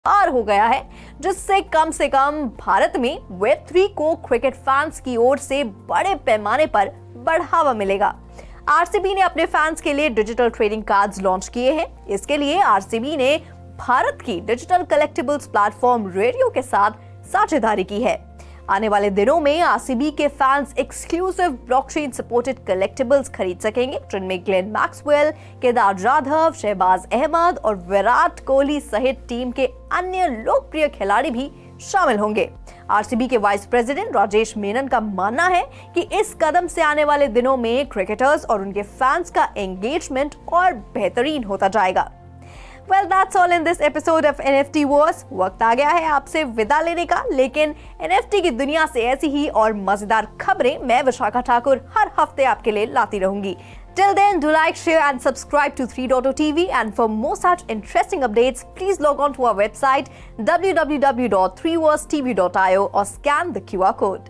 पार हो गया है, जिससे कम से कम भारत में वेब 3 को क्रिकेट फैंस की ओर से बड़े पैमाने पर बढ़ावा मिलेगा। आरसीबी ने अपने फैंस के लिए डिजिटल ट्रेडिंग कार्ड्स लॉन्च किए हैं। इसके लिए आरसीबी ने भारत की डिजिटल कलेक्टिबल्स प्लेटफॉर्म रेडियो के साथ साझेदारी की है। आने वाले दिनों में आरसीबी के fans exclusive blockchain supported collectibles खरीद सकेंगे, जिनमें ग्लेन मैक्सवेल, केदार जाधव, शहबाज अहमद और विराट कोहली सहित टीम के अन्य लोकप्रिय खिलाड़ी भी शामिल होंगे। आरसीबी के वाइस प्रेसिडेंट राजेश मेनन का मानना है कि इस कदम से आने वाले दिनों में क्रिकेटर्स और उनके फैंस का एंगेजमेंट और बेहतरीन होता जाएगा। Well, that's all in this episode of NFT Wars. वक्त आ गया है आपसे विदा लेने का, लेकिन NFT की दुनिया से ऐसी ही और मजेदार खबरें मैं विशाखा ठाकुर हर हफ्ते आपके लिए लाती रहूंगी। Till then, do like, share and subscribe to 3.0 TV, and for more such interesting updates, please log on to our website www.3warstv.io or scan the QR code.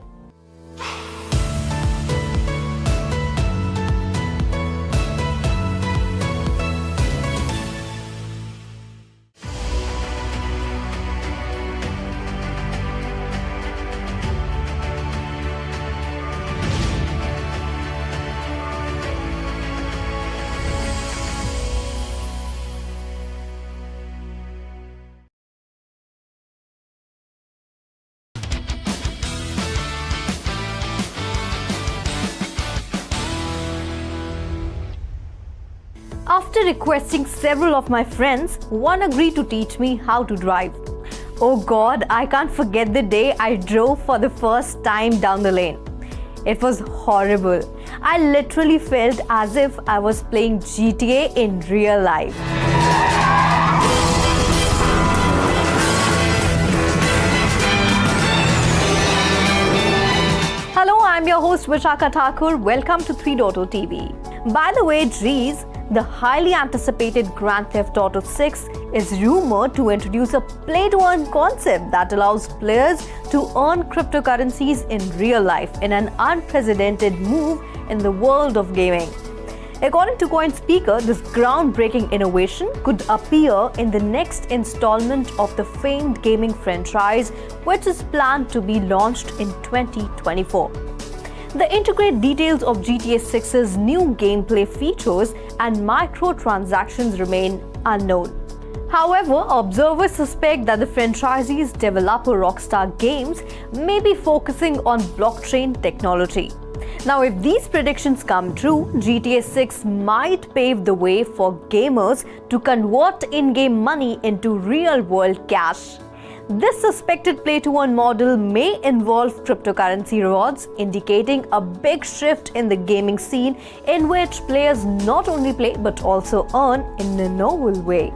After requesting several of my friends, one agreed to teach me how to drive. Oh God, I can't forget the day I drove for the first time down the lane. It was horrible. I literally felt as if I was playing GTA in real life. Hello, I'm your host Vishakha Thakur. Welcome to 3.0 TV. By the way, geez, the highly anticipated Grand Theft Auto 6 is rumored to introduce a play-to-earn concept that allows players to earn cryptocurrencies in real life in an unprecedented move in the world of gaming. According to CoinSpeaker, this groundbreaking innovation could appear in the next installment of the famed gaming franchise, which is planned to be launched in 2024. The intricate details of GTA 6's new gameplay features and microtransactions remain unknown. However, observers suspect that the franchise's developer Rockstar Games may be focusing on blockchain technology. Now, if these predictions come true, GTA 6 might pave the way for gamers to convert in-game money into real-world cash. This suspected play-to-earn model may involve cryptocurrency rewards, indicating a big shift in the gaming scene in which players not only play but also earn in a novel way.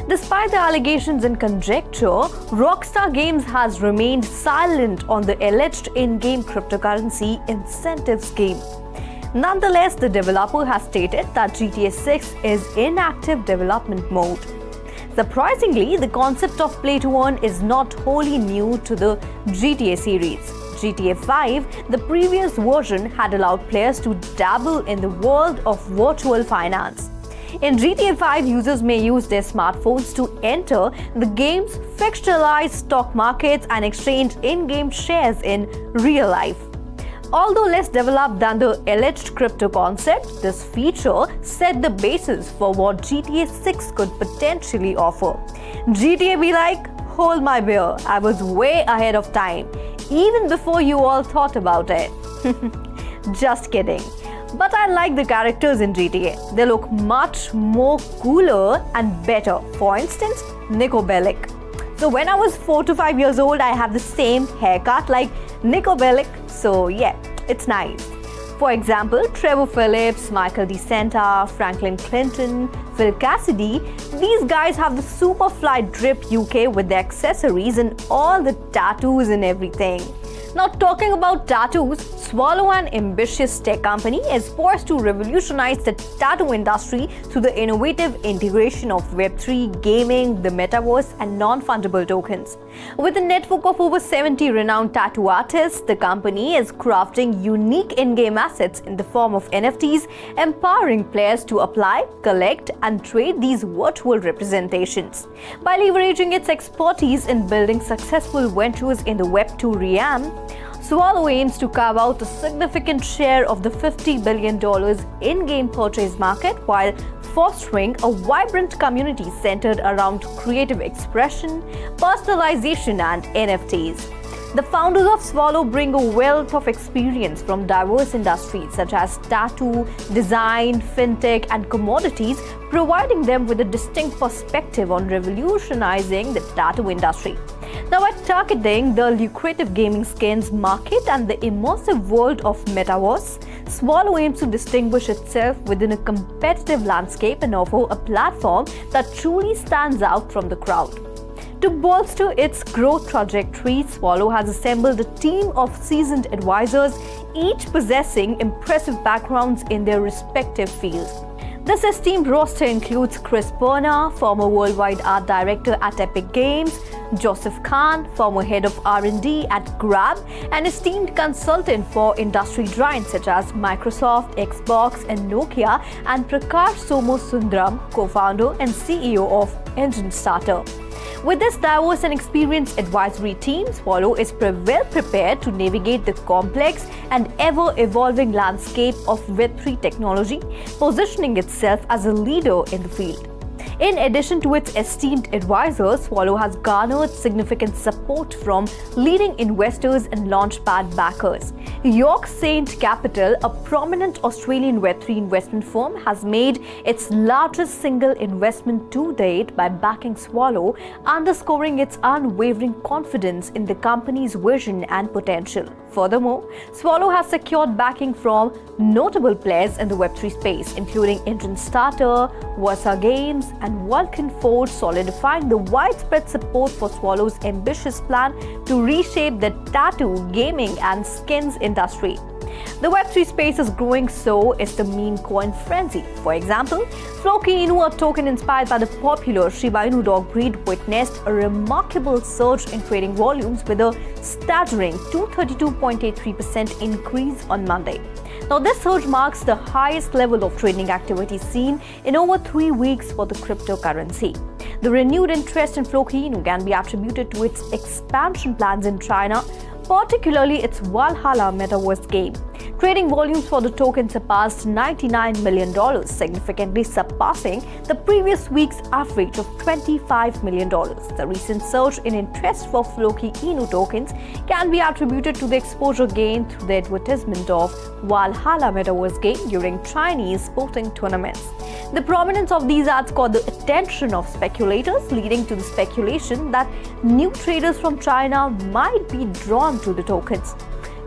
Despite the allegations and conjecture, Rockstar Games has remained silent on the alleged in-game cryptocurrency incentive scheme. Nonetheless, the developer has stated that GTA 6 is in active development mode. Surprisingly, the concept of play-to-earn is not wholly new to the GTA series. GTA 5, the previous version, had allowed players to dabble in the world of virtual finance. In GTA 5, users may use their smartphones to enter the game's fictionalized stock markets and exchange in-game shares in real life. Although less developed than the alleged crypto concept, this feature set the basis for what GTA 6 could potentially offer. GTA be like, hold my beer, I was way ahead of time, even before you all thought about it. Just kidding. But I like the characters in GTA. They look much more cooler and better. For instance, Nico Bellic. So when I was 4 to 5 years old, I had the same haircut like Nico Bellic. So yeah, it's nice. For example, Trevor Phillips, Michael DeSanta, Franklin Clinton, Phil Cassidy, these guys have the Superfly drip UK with their accessories and all the tattoos and everything. Now, talking about tattoos, Swallow, an ambitious tech company, is poised to revolutionize the tattoo industry through the innovative integration of Web3, gaming, the metaverse, and non-fungible tokens. With a network of over 70 renowned tattoo artists, the company is crafting unique in-game assets in the form of NFTs, empowering players to apply, collect, and trade these virtual representations. By leveraging its expertise in building successful ventures in the Web2 realm, Swallow aims to carve out a significant share of the $50 billion in-game purchase market while fostering a vibrant community centered around creative expression, personalization, and NFTs. The founders of Swallow bring a wealth of experience from diverse industries such as tattoo, design, fintech, and commodities, providing them with a distinct perspective on revolutionizing the tattoo industry. Now, by targeting the lucrative gaming skins market and the immersive world of metaverse, Swallow aims to distinguish itself within a competitive landscape and offer a platform that truly stands out from the crowd. To bolster its growth trajectory, Swallow has assembled a team of seasoned advisors, each possessing impressive backgrounds in their respective fields. This esteemed roster includes Chris Berner, former worldwide art director at Epic Games, Joseph Khan, former head of R&D at Grab, an esteemed consultant for industry giants such as Microsoft, Xbox, and Nokia, and Prakash Somasundaram, co-founder and CEO of Engine Starter. With this diverse and experienced advisory team, Swallow is well prepared to navigate the complex and ever-evolving landscape of Web3 technology, positioning itself as a leader in the field. In addition to its esteemed advisors, Swallow has garnered significant support from leading investors and launchpad backers. York Saint Capital, a prominent Australian Web3 investment firm, has made its largest single investment to date by backing Swallow, underscoring its unwavering confidence in the company's vision and potential. Furthermore, Swallow has secured backing from notable players in the Web3 space, including Engine Starter, Versa Games, and Vulcan Forge, solidifying the widespread support for Swallow's ambitious plan to reshape the tattoo, gaming, and skins industry. The Web3 space is growing, so is the meme coin frenzy. For example, Floki Inu, a token inspired by the popular Shiba Inu dog breed, witnessed a remarkable surge in trading volumes with a staggering 232.83% increase on Monday. Now, this surge marks the highest level of trading activity seen in over 3 weeks for the cryptocurrency. The renewed interest in Floki Inu can be attributed to its expansion plans in China, particularly its Valhalla metaverse game. Trading volumes for the token surpassed $99 million, significantly surpassing the previous week's average of $25 million. The recent surge in interest for Floki Inu tokens can be attributed to the exposure gained through the advertisement of Valhalla metaverse game during Chinese sporting tournaments. The prominence of these ads caught the attention of speculators, leading to the speculation that new traders from China might be drawn to the tokens.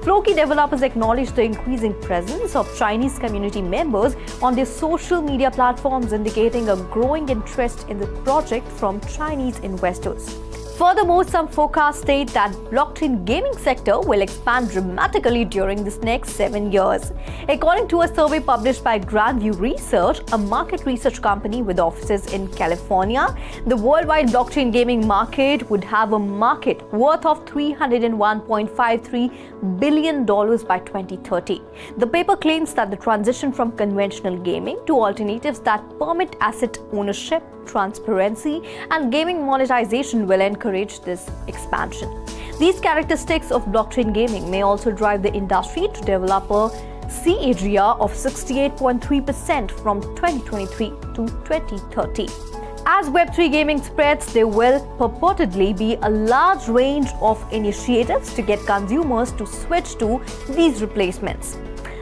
Floki developers acknowledge the increasing presence of Chinese community members on their social media platforms, indicating a growing interest in the project from Chinese investors. Furthermore, some forecasts state that blockchain gaming sector will expand dramatically during this next 7 years. According to a survey published by Grandview Research, a market research company with offices in California, the worldwide blockchain gaming market would have a market worth of $301.53 billion by 2030. The paper claims that the transition from conventional gaming to alternatives that permit asset ownership, transparency, and gaming monetization will encourage this expansion. These characteristics of blockchain gaming may also drive the industry to develop a CAGR of 68.3% from 2023 to 2030. As Web3 gaming spreads, there will purportedly be a large range of initiatives to get consumers to switch to these replacements.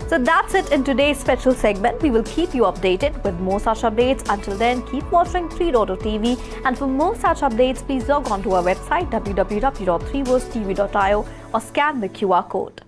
So that's it in today's special segment. We will keep you updated with more such updates. Until then, keep watching 3.0 TV, and for more such updates, please log on to our website www.3versetv.io or scan the QR code.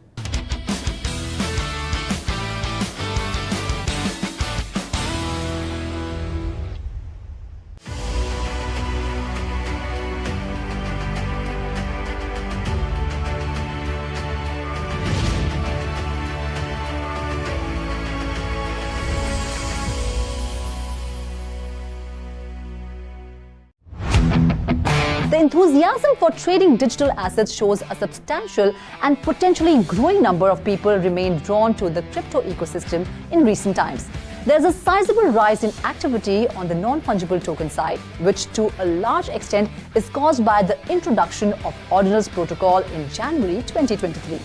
enthusiasm for trading digital assets shows a substantial and potentially growing number of people remain drawn to the crypto ecosystem in recent times. There's a sizable rise in activity on the non-fungible token side, which to a large extent is caused by the introduction of Ordinals protocol in January 2023.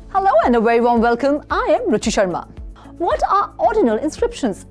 Hello and a very warm welcome. I am Ruchi Sharma. What are ordinal inscriptions?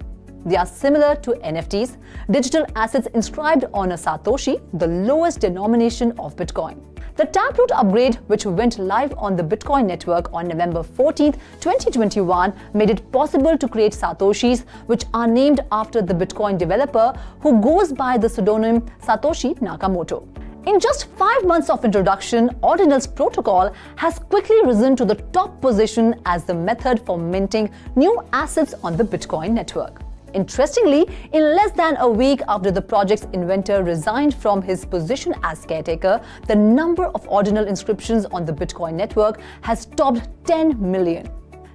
They are similar to NFTs, digital assets inscribed on a Satoshi, the lowest denomination of Bitcoin. The Taproot upgrade, which went live on the Bitcoin network on November 14, 2021, made it possible to create Satoshis, which are named after the Bitcoin developer who goes by the pseudonym Satoshi Nakamoto. In just 5 months of introduction, Ordinals protocol has quickly risen to the top position as the method for minting new assets on the Bitcoin network. Interestingly, in less than a week after the project's inventor resigned from his position as caretaker, the number of ordinal inscriptions on the Bitcoin network has topped 10 million.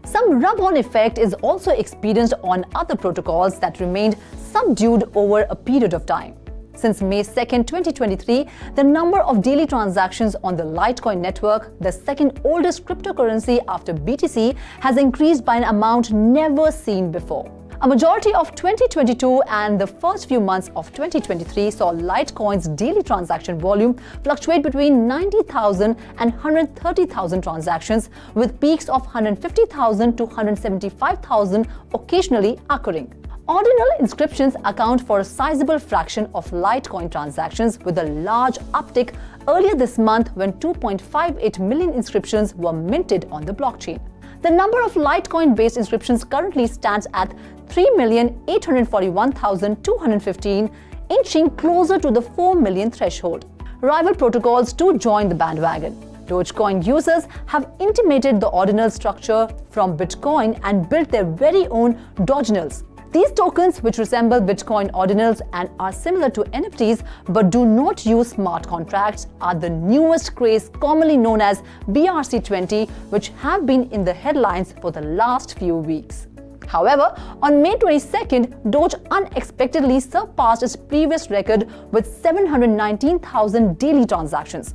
Some rub-on effect is also experienced on other protocols that remained subdued over a period of time. Since May 2, 2023, the number of daily transactions on the Litecoin network, the second oldest cryptocurrency after BTC, has increased by an amount never seen before. A majority of 2022 and the first few months of 2023 saw Litecoin's daily transaction volume fluctuate between 90,000 and 130,000 transactions, with peaks of 150,000 to 175,000 occasionally occurring. Ordinal inscriptions account for a sizable fraction of Litecoin transactions, with a large uptick earlier this month when 2.58 million inscriptions were minted on the blockchain. The number of Litecoin-based inscriptions currently stands at 3,841,215, inching closer to the 4 million threshold. Rival protocols too join the bandwagon. Dogecoin users have intimated the ordinal structure from Bitcoin and built their very own Doginals. These tokens, which resemble Bitcoin ordinals and are similar to NFTs but do not use smart contracts, are the newest craze commonly known as BRC20, which have been in the headlines for the last few weeks. However, on May 22nd, Doge unexpectedly surpassed its previous record with 719,000 daily transactions.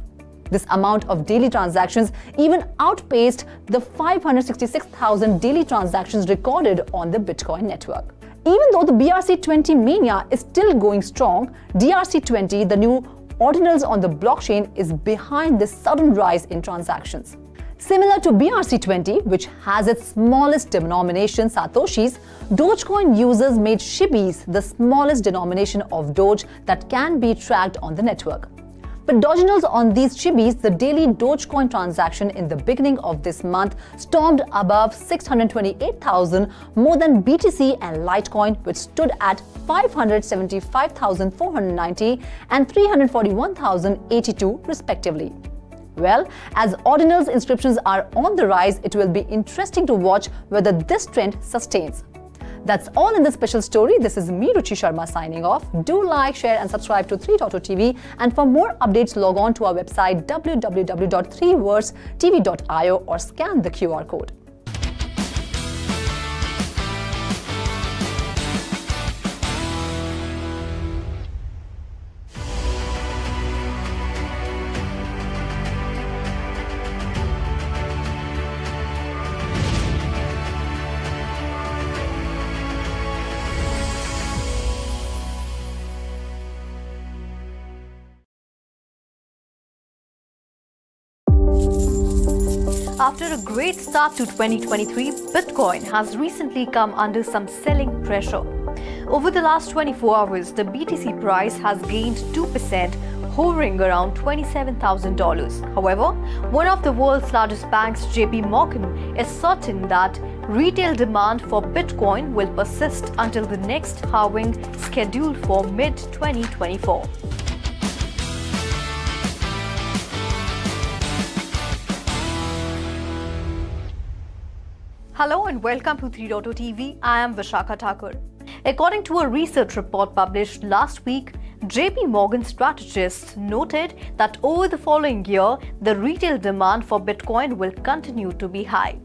This amount of daily transactions even outpaced the 566,000 daily transactions recorded on the Bitcoin network. Even though the BRC20 mania is still going strong, DRC20, the new ordinals on the blockchain, is behind this sudden rise in transactions. Similar to BRC20, which has its smallest denomination, Satoshis, Dogecoin users made Shibis, the smallest denomination of Doge that can be tracked on the network. But Doginals on these Shibis, the daily Dogecoin transaction in the beginning of this month stormed above 628,000, more than BTC and Litecoin, which stood at 575,490 and 341,082 respectively. Well, as Ordinals inscriptions are on the rise, it will be interesting to watch whether this trend sustains. That's all in this special story. This is me, Ruchi Sharma, signing off. Do like, share and subscribe to 3.0 TV, and for more updates log on to our website www.3words.tv.io or scan the QR code. After a great start to 2023, Bitcoin has recently come under some selling pressure. Over the last 24 hours, the BTC price has gained 2%, hovering around $27,000. However, one of the world's largest banks, JP Morgan, is certain that retail demand for Bitcoin will persist until the next halving scheduled for mid-2024. Hello and welcome to 3.0 TV. I am Vishakha Thakur. According to a research report published last week, JP Morgan strategists noted that over the following year, the retail demand for Bitcoin will continue to be high.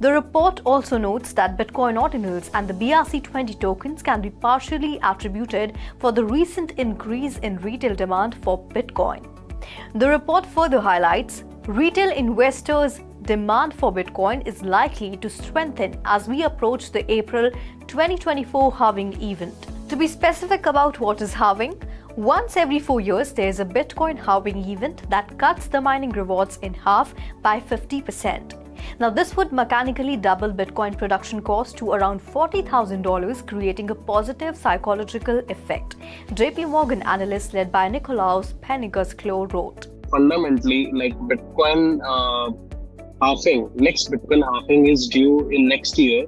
The report also notes that Bitcoin ordinals and the BRC20 tokens can be partially attributed for the recent increase in retail demand for Bitcoin. The report further highlights retail investors' demand for Bitcoin is likely to strengthen as we approach the April 2024 halving event. To be specific about what is halving, once every 4 years there is a Bitcoin halving event that cuts the mining rewards in half by 50%. Now, this would mechanically double Bitcoin production cost to around $40,000, creating a positive psychological effect. JP Morgan analyst led by Nicolaus Penningersklo wrote. Fundamentally, like Bitcoin halving, next Bitcoin halving is due in next year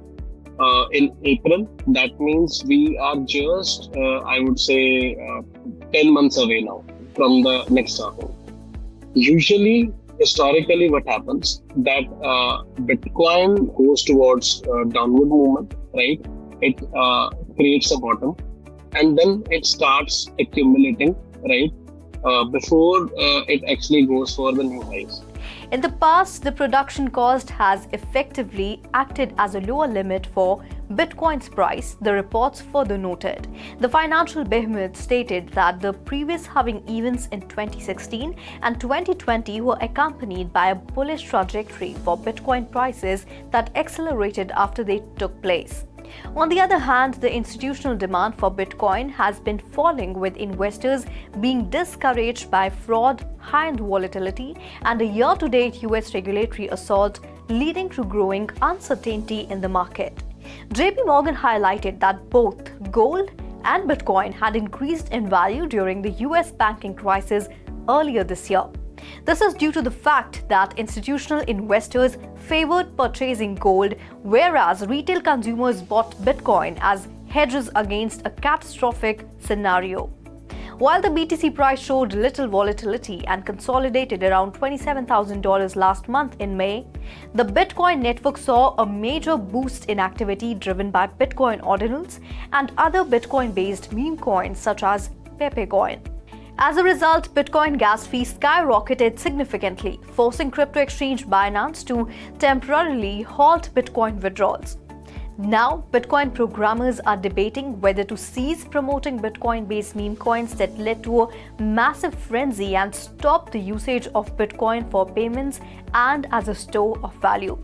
in April. That means we are just, I would say, 10 months away now from the next halving. Usually, historically, what happens that Bitcoin goes towards downward movement, right? It creates a bottom, and then it starts accumulating, right? Before it actually goes for the new highs. In the past, the production cost has effectively acted as a lower limit for Bitcoin's price, the reports further noted. The financial behemoth stated that the previous halving events in 2016 and 2020 were accompanied by a bullish trajectory for Bitcoin prices that accelerated after they took place. On the other hand, the institutional demand for Bitcoin has been falling, with investors being discouraged by fraud, high-end volatility, and a year-to-date US regulatory assault leading to growing uncertainty in the market. JP Morgan highlighted that both gold and Bitcoin had increased in value during the US banking crisis earlier this year. This is due to the fact that institutional investors favored purchasing gold, whereas retail consumers bought Bitcoin as hedges against a catastrophic scenario. While the BTC price showed little volatility and consolidated around $27,000 last month in May, the Bitcoin network saw a major boost in activity driven by Bitcoin ordinals and other Bitcoin-based meme coins such as Pepe Coin. As a result, Bitcoin gas fees skyrocketed significantly, forcing crypto exchange Binance to temporarily halt Bitcoin withdrawals. Now, Bitcoin programmers are debating whether to cease promoting Bitcoin-based meme coins that led to a massive frenzy and stop the usage of Bitcoin for payments and as a store of value.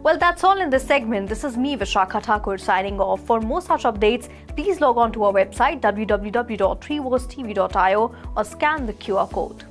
Well, that's all in this segment. This is me, Vishakha Thakur, signing off. For more such updates, please log on to our website www.treeversetv.io or scan the QR code.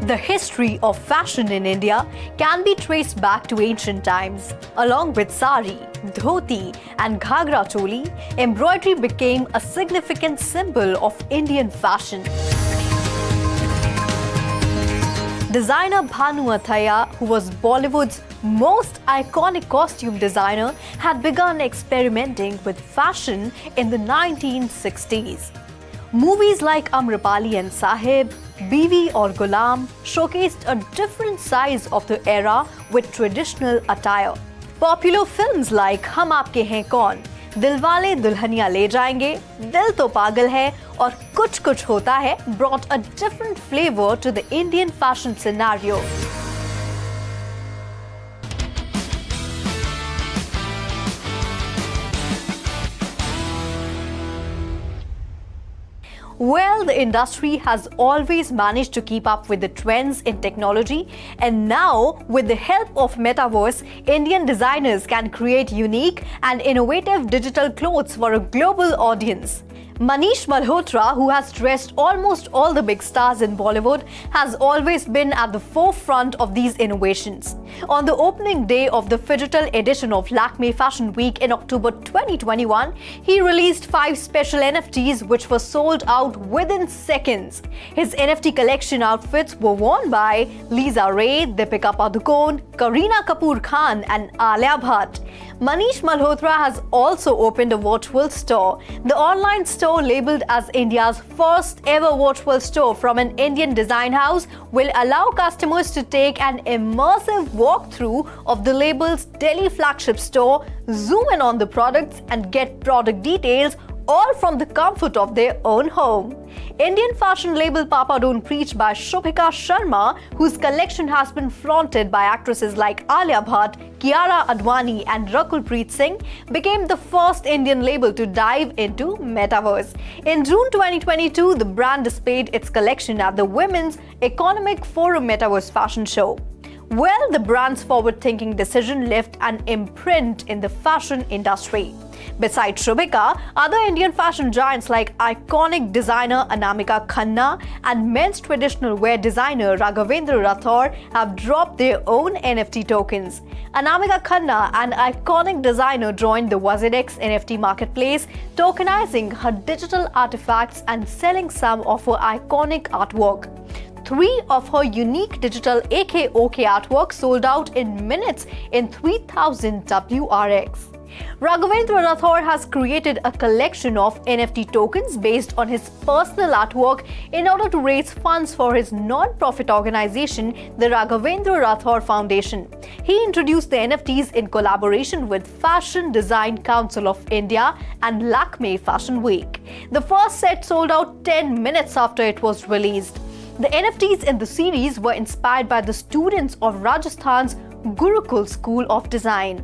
The history of fashion in India can be traced back to ancient times. Along with sari, dhoti and ghagra choli, embroidery became a significant symbol of Indian fashion. Designer Bhanu Athaya, who was Bollywood's most iconic costume designer, had begun experimenting with fashion in the 1960s. Movies like Amrapali and Sahib, Biwi or Gulam showcased a different side of the era with traditional attire. Popular films like Hum Aapke Hain Kaun, Dilwale Dulhaniya Le Jayenge, Dil To Pagal Hai और Kuch Kuch Hota Hai brought a different flavor to the Indian fashion scenario. Well, the industry has always managed to keep up with the trends in technology, and now, with the help of Metaverse, Indian designers can create unique and innovative digital clothes for a global audience. Manish Malhotra, who has dressed almost all the big stars in Bollywood, has always been at the forefront of these innovations. On the opening day of the phygital edition of Lakme Fashion Week in October 2021, he released 5 special NFTs which were sold out within seconds. His NFT collection outfits were worn by Lisa Ray, Deepika Padukone, Kareena Kapoor Khan and Alia Bhatt. Manish Malhotra has also opened a virtual store. The online store, labelled as India's first ever virtual store from an Indian design house, will allow customers to take an immersive walkthrough of the label's Delhi flagship store, zoom in on the products and get product details, all from the comfort of their own home. Indian fashion label Papa Don't Preach by Shobhika Sharma, whose collection has been flaunted by actresses like Alia Bhatt, Kiara Advani and Rakul Preet Singh, became the first Indian label to dive into metaverse. In June 2022, the brand displayed its collection at the Women's Economic Forum Metaverse Fashion Show. Well, the brand's forward-thinking decision left an imprint in the fashion industry. Besides Shobhika, other Indian fashion giants like iconic designer Anamika Khanna and men's traditional wear designer Raghavendra Rathore have dropped their own NFT tokens. Anamika Khanna, an iconic designer, joined the WazirX NFT marketplace, tokenizing her digital artifacts and selling some of her iconic artwork. 3 of her unique digital AKOK artwork sold out in minutes in 3000 WRX. Raghavendra Rathore has created a collection of NFT tokens based on his personal artwork in order to raise funds for his non-profit organization, the Raghavendra Rathore Foundation. He introduced the NFTs in collaboration with Fashion Design Council of India and Lakme Fashion Week. The first set sold out 10 minutes after it was released. The NFTs in the series were inspired by the students of Rajasthan's Gurukul School of Design.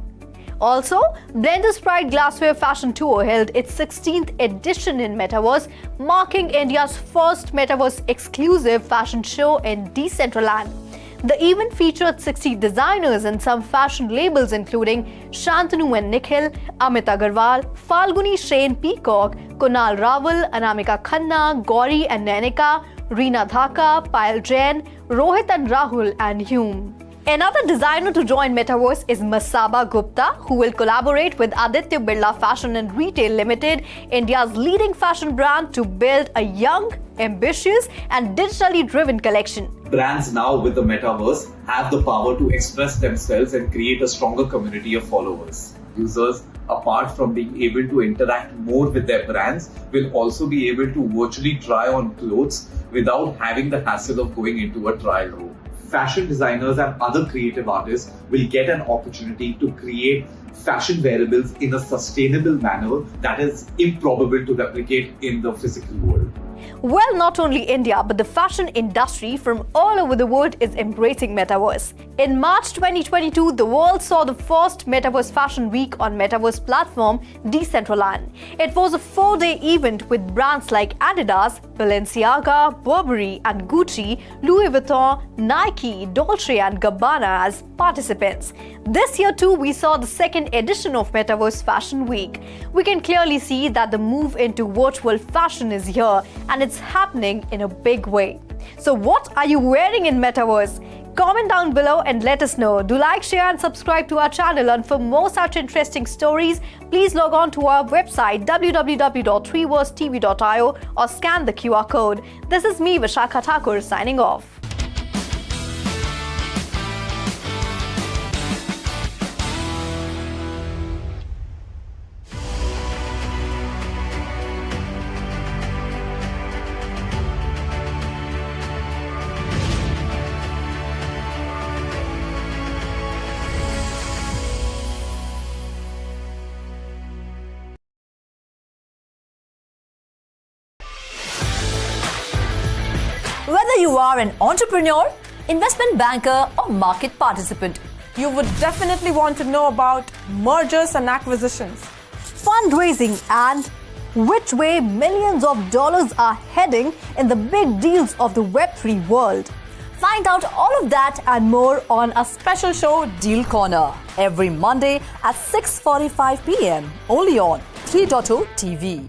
Also, Blender's Pride Glassware Fashion Tour held its 16th edition in Metaverse, marking India's first Metaverse-exclusive fashion show in Decentraland. The event featured 60 designers and some fashion labels including Shantanu and Nikhil, Amit Agarwal, Falguni Shane Peacock, Kunal Rawal, Anamika Khanna, Gauri and Nanika, Reena Dhaka, Payal Jain, Rohit and Rahul and Hume. Another designer to join Metaverse is Masaba Gupta, who will collaborate with Aditya Birla Fashion and Retail Limited, India's leading fashion brand, to build a young, ambitious and digitally driven collection. Brands now with the Metaverse have the power to express themselves and create a stronger community of followers. Users, apart from being able to interact more with their brands, will also be able to virtually try on clothes without having the hassle of going into a trial room. Fashion designers and other creative artists will get an opportunity to create fashion wearables in a sustainable manner that is improbable to replicate in the physical world. Well, not only India, but the fashion industry from all over the world is embracing Metaverse. In March 2022, the world saw the first Metaverse Fashion Week on Metaverse platform Decentraland. It was a 4-day event with brands like Adidas, Balenciaga, Burberry and Gucci, Louis Vuitton, Nike, Dolce and Gabbana as participants. This year too, we saw the second edition of Metaverse Fashion Week. We can clearly see that the move into virtual fashion is here and it's happening in a big way. So what are you wearing in Metaverse? Comment down below and let us know. Do like, share and subscribe to our channel, and for more such interesting stories, please log on to our website www.3versetv.io or scan the QR code. This is me, Vishakha Thakur, signing off. Whether you are an entrepreneur, investment banker or market participant, you would definitely want to know about mergers and acquisitions, fundraising and which way millions of dollars are heading in the big deals of the Web3 world. Find out all of that and more on a special show, Deal Corner, every Monday at 6:45 p.m. only on 3.0 TV.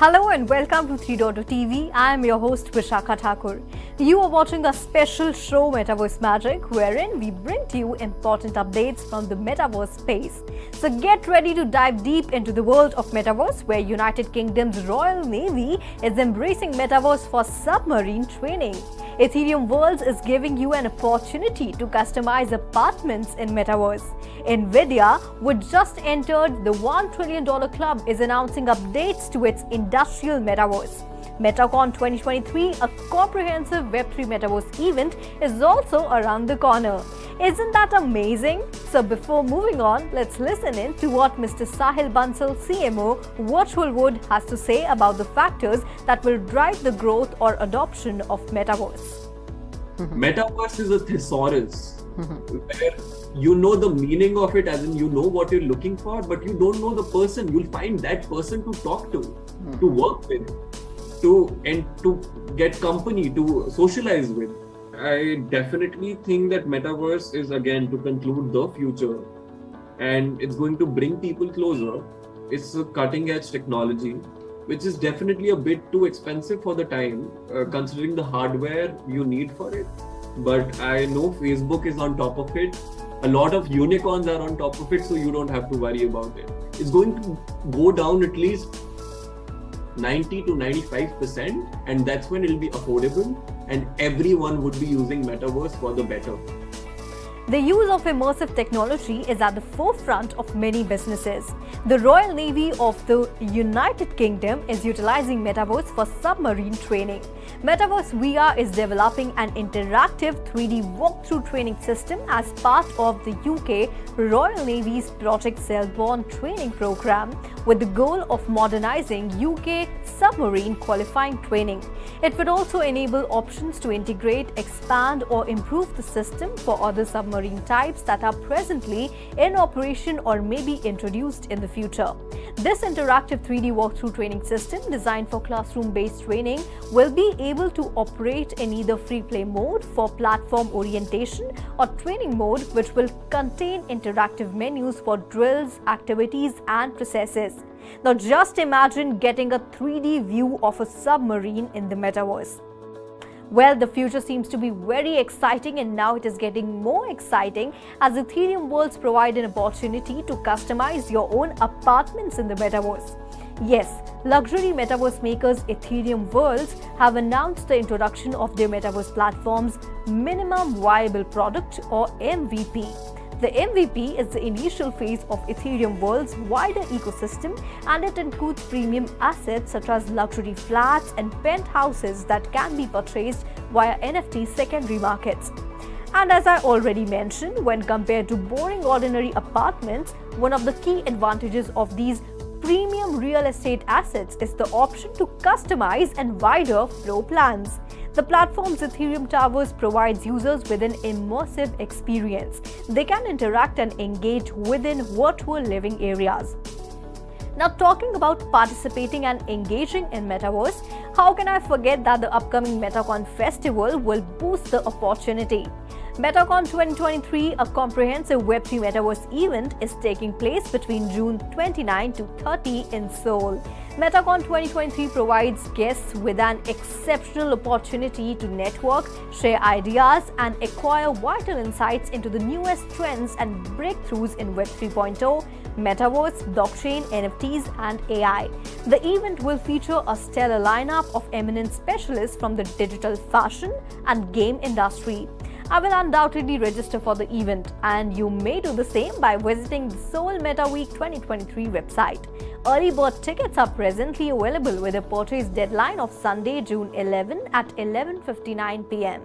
Hello and welcome to 3.0 TV. I am your host Vishakha Thakur. You are watching a special show Metaverse Magic wherein we bring to you important updates from the Metaverse space. So get ready to dive deep into the world of Metaverse where United Kingdom's Royal Navy is embracing Metaverse for submarine training. Ethereum Worlds is giving you an opportunity to customize apartments in Metaverse. Nvidia, which just entered the $1 trillion club, is announcing updates to its industrial Metaverse. MetaCon 2023, a comprehensive Web3 Metaverse event, is also around the corner. Isn't that amazing? So before moving on, let's listen in to what Mr. Sahil Bansal, CMO, Virtual Wood, has to say about the factors that will drive the growth or adoption of Metaverse. Metaverse is a thesaurus where you know the meaning of it, as in you know what you're looking for, but you don't know the person. You'll find that person to talk to work with, to get company, to socialize with. I definitely think that Metaverse is, again, to conclude, the future, and it's going to bring people closer. It's a cutting edge technology, which is definitely a bit too expensive for the time, considering the hardware you need for it. But I know Facebook is on top of it. A lot of unicorns are on top of it, so you don't have to worry about it. It's going to go down at least 90 to 95%, and that's when it'll be affordable and everyone would be using Metaverse for the better. The use of immersive technology is at the forefront of many businesses. The Royal Navy of the United Kingdom is utilizing Metaverse for submarine training. Metaverse VR is developing an interactive 3D walkthrough training system as part of the UK Royal Navy's Project Selborne training program, with the goal of modernizing UK submarine qualifying training. It would also enable options to integrate, expand, or improve the system for other submarine types that are presently in operation or may be introduced in the future. This interactive 3D walkthrough training system, designed for classroom-based training, will be able to operate in either free play mode for platform orientation or training mode, which will contain interactive menus for drills, activities, and processes. Now just imagine getting a 3D view of a submarine in the Metaverse. Well, the future seems to be very exciting, and now it is getting more exciting as Ethereum Worlds provide an opportunity to customize your own apartments in the Metaverse. Yes, luxury Metaverse makers Ethereum Worlds have announced the introduction of their Metaverse platform's Minimum Viable Product, or MVP. The MVP is the initial phase of Ethereum World's wider ecosystem, and it includes premium assets such as luxury flats and penthouses that can be purchased via NFT secondary markets. And as I already mentioned, when compared to boring ordinary apartments, one of the key advantages of these premium real estate assets is the option to customize and wider floor plans. The platform's Ethereum Towers provides users with an immersive experience. They can interact and engage within virtual living areas. Now, talking about participating and engaging in Metaverse, how can I forget that the upcoming MetaCon festival will boost the opportunity? MetaCon 2023, a comprehensive Web3 Metaverse event, is taking place between June 29 to 30 in Seoul. MetaCon 2023 provides guests with an exceptional opportunity to network, share ideas, and acquire vital insights into the newest trends and breakthroughs in Web 3.0, Metaverse, blockchain, NFTs, and AI. The event will feature a stellar lineup of eminent specialists from the digital fashion and game industry. I will undoubtedly register for the event, and you may do the same by visiting the Seoul Meta Week 2023 website. Early bird tickets are presently available with a purchase deadline of Sunday, June 11 at 11:59 p.m.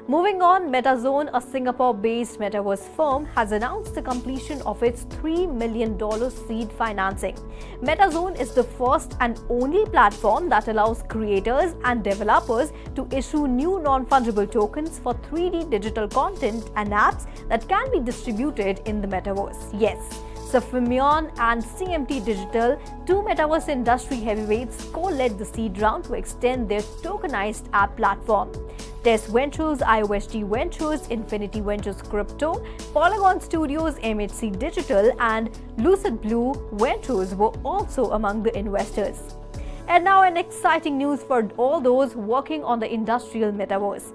Moving on, MetaZone, a Singapore-based metaverse firm, has announced the completion of its $3 million seed financing. MetaZone is the first and only platform that allows creators and developers to issue new non-fungible tokens for 3D digital content and apps that can be distributed in the metaverse. Yes. Sufimion and CMT Digital, two metaverse industry heavyweights, co-led the seed round to extend their tokenized app platform. Test Ventures, IOSG Ventures, Infinity Ventures Crypto, Polygon Studios, MHC Digital, and Lucid Blue Ventures were also among the investors. And now an exciting news for all those working on the industrial metaverse.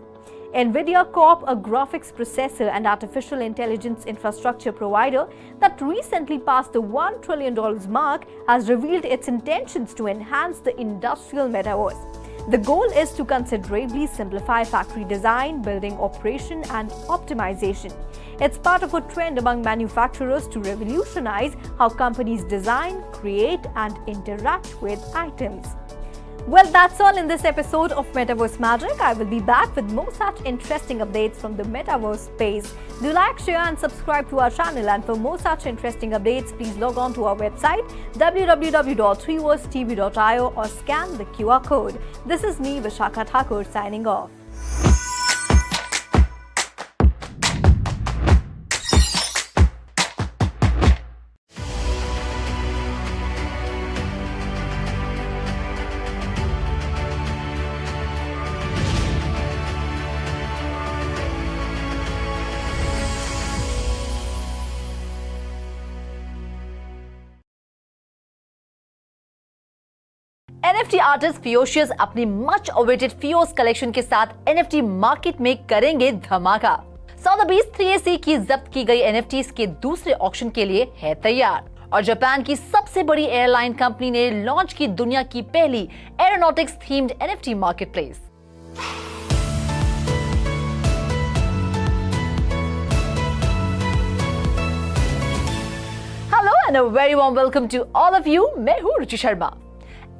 Nvidia Corp, a graphics processor and artificial intelligence infrastructure provider that recently passed the $1 trillion mark, has revealed its intentions to enhance the industrial metaverse. The goal is to considerably simplify factory design, building operation and optimization. It's part of a trend among manufacturers to revolutionize how companies design, create and interact with items. Well, that's all in this episode of Metaverse Magic. I will be back with more such interesting updates from the Metaverse space. Do like, share and subscribe to our channel, and for more such interesting updates, please log on to our website www.3versetv.io or scan the QR code. This is me, Vishakha Thakur, signing off. NFT artist फियोशियस अपनी much awaited फियोस collection के साथ NFT market में करेंगे धमाका। सौदबीज 3AC की जब्त की गई NFTs के दूसरे ऑक्शन के लिए है तैयार और जापान की सबसे बड़ी एयरलाइन कंपनी ने लॉन्च की दुनिया की पहली aeronautics themed NFT marketplace. Hello and a very warm welcome to all of you. मैं हूं रुचि शर्मा।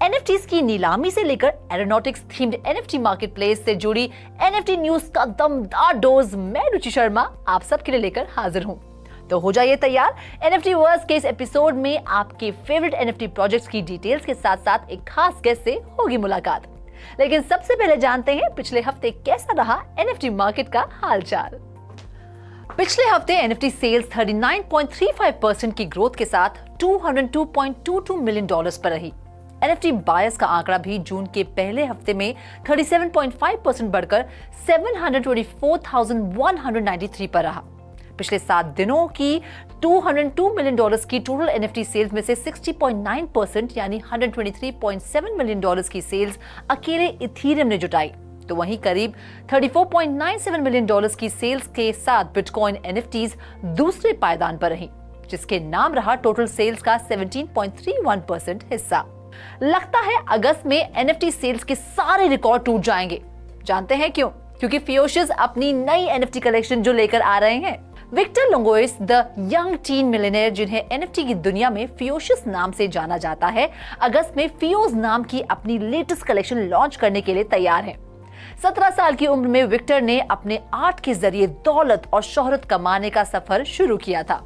NFTs की नीलामी से लेकर एरोनॉटिक्स थीम्ड NFT मार्केटप्लेस से जुड़ी NFT न्यूज का दमदार डोज मैं रुचि शर्मा आप सबके लिए लेकर हाजिर हूं। तो हो जाइए तैयार। NFT वर्स के इस एपिसोड में आपके फेवरेट NFT प्रोजेक्ट्स की डिटेल्स के साथ साथ एक खास गेस्ट से होगी मुलाकात। लेकिन सबसे पहले जानते हैं पिछले हफ्ते कैसा रहा NFT मार्केट का हालचाल। पिछले हफ्ते NFT सेल्स 39.35% की ग्रोथ के साथ $202.22 मिलियन पर रही। NFT बायर्स का आंकड़ा भी जून के पहले हफ्ते में 37.5% बढ़कर 724,193 पर रहा। पिछले 7 दिनों की $202 मिलियन की टोटल NFT सेल्स में से 60.9% यानी $123.7 मिलियन की सेल्स अकेले इथीरियम ने जुटाई, तो वहीं करीब $34.97 मिलियन की सेल्स के साथ बिटकॉइन NFTs दूसरे पायदान पर रही, जिसके नाम रहा टोटल सेल्स का 17.31% हिस्सा। लगता है अगस्त में NFT सेल्स के सारे रिकॉर्ड टूट जाएंगे। जानते हैं क्यों? क्योंकि फियोशियस अपनी नई NFT कलेक्शन जो लेकर आ रहे हैं। Victor Langlois, the young teen millionaire जिन्हें NFT की दुनिया में फियोशियस नाम से जाना जाता है, अगस्त में फियोज नाम की अपनी लेटेस्ट कलेक्शन लॉन्च करने के लिए तैयार हैं। 17 साल की उम्र में विक्टर ने अपने आर्ट के जरिए दौलत और शोहरत कमाने का सफर शुरू किया था।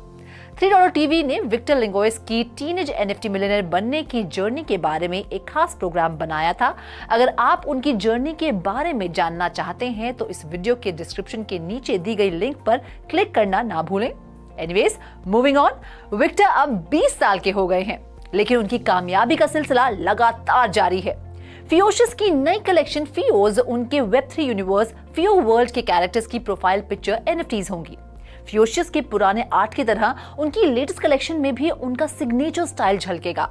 3 टीवी ने विक्टर लिंगोइस की टीनेज NFT मिलियनेयर बनने की जर्नी के बारे में एक खास प्रोग्राम बनाया था। अगर आप उनकी जर्नी के बारे में जानना चाहते हैं तो इस वीडियो के डिस्क्रिप्शन के नीचे दी गई लिंक पर क्लिक करना ना भूलें। Anyways, moving on. विक्टर अब 20 साल के हो गए हैं, लेकिन उनकी कामयाबी का सिलसिला लगातार जारी है। फियोशियस की नई कलेक्शन फियोज उनके Web3 यूनिवर्स फियो वर्ल्ड के कैरेक्टर्स की प्रोफाइल पिक्चर NFTs होंगी। फियोशियस के पुराने आर्ट की तरह उनकी लेटेस्ट कलेक्शन में भी उनका सिग्नेचर स्टाइल झलकेगा।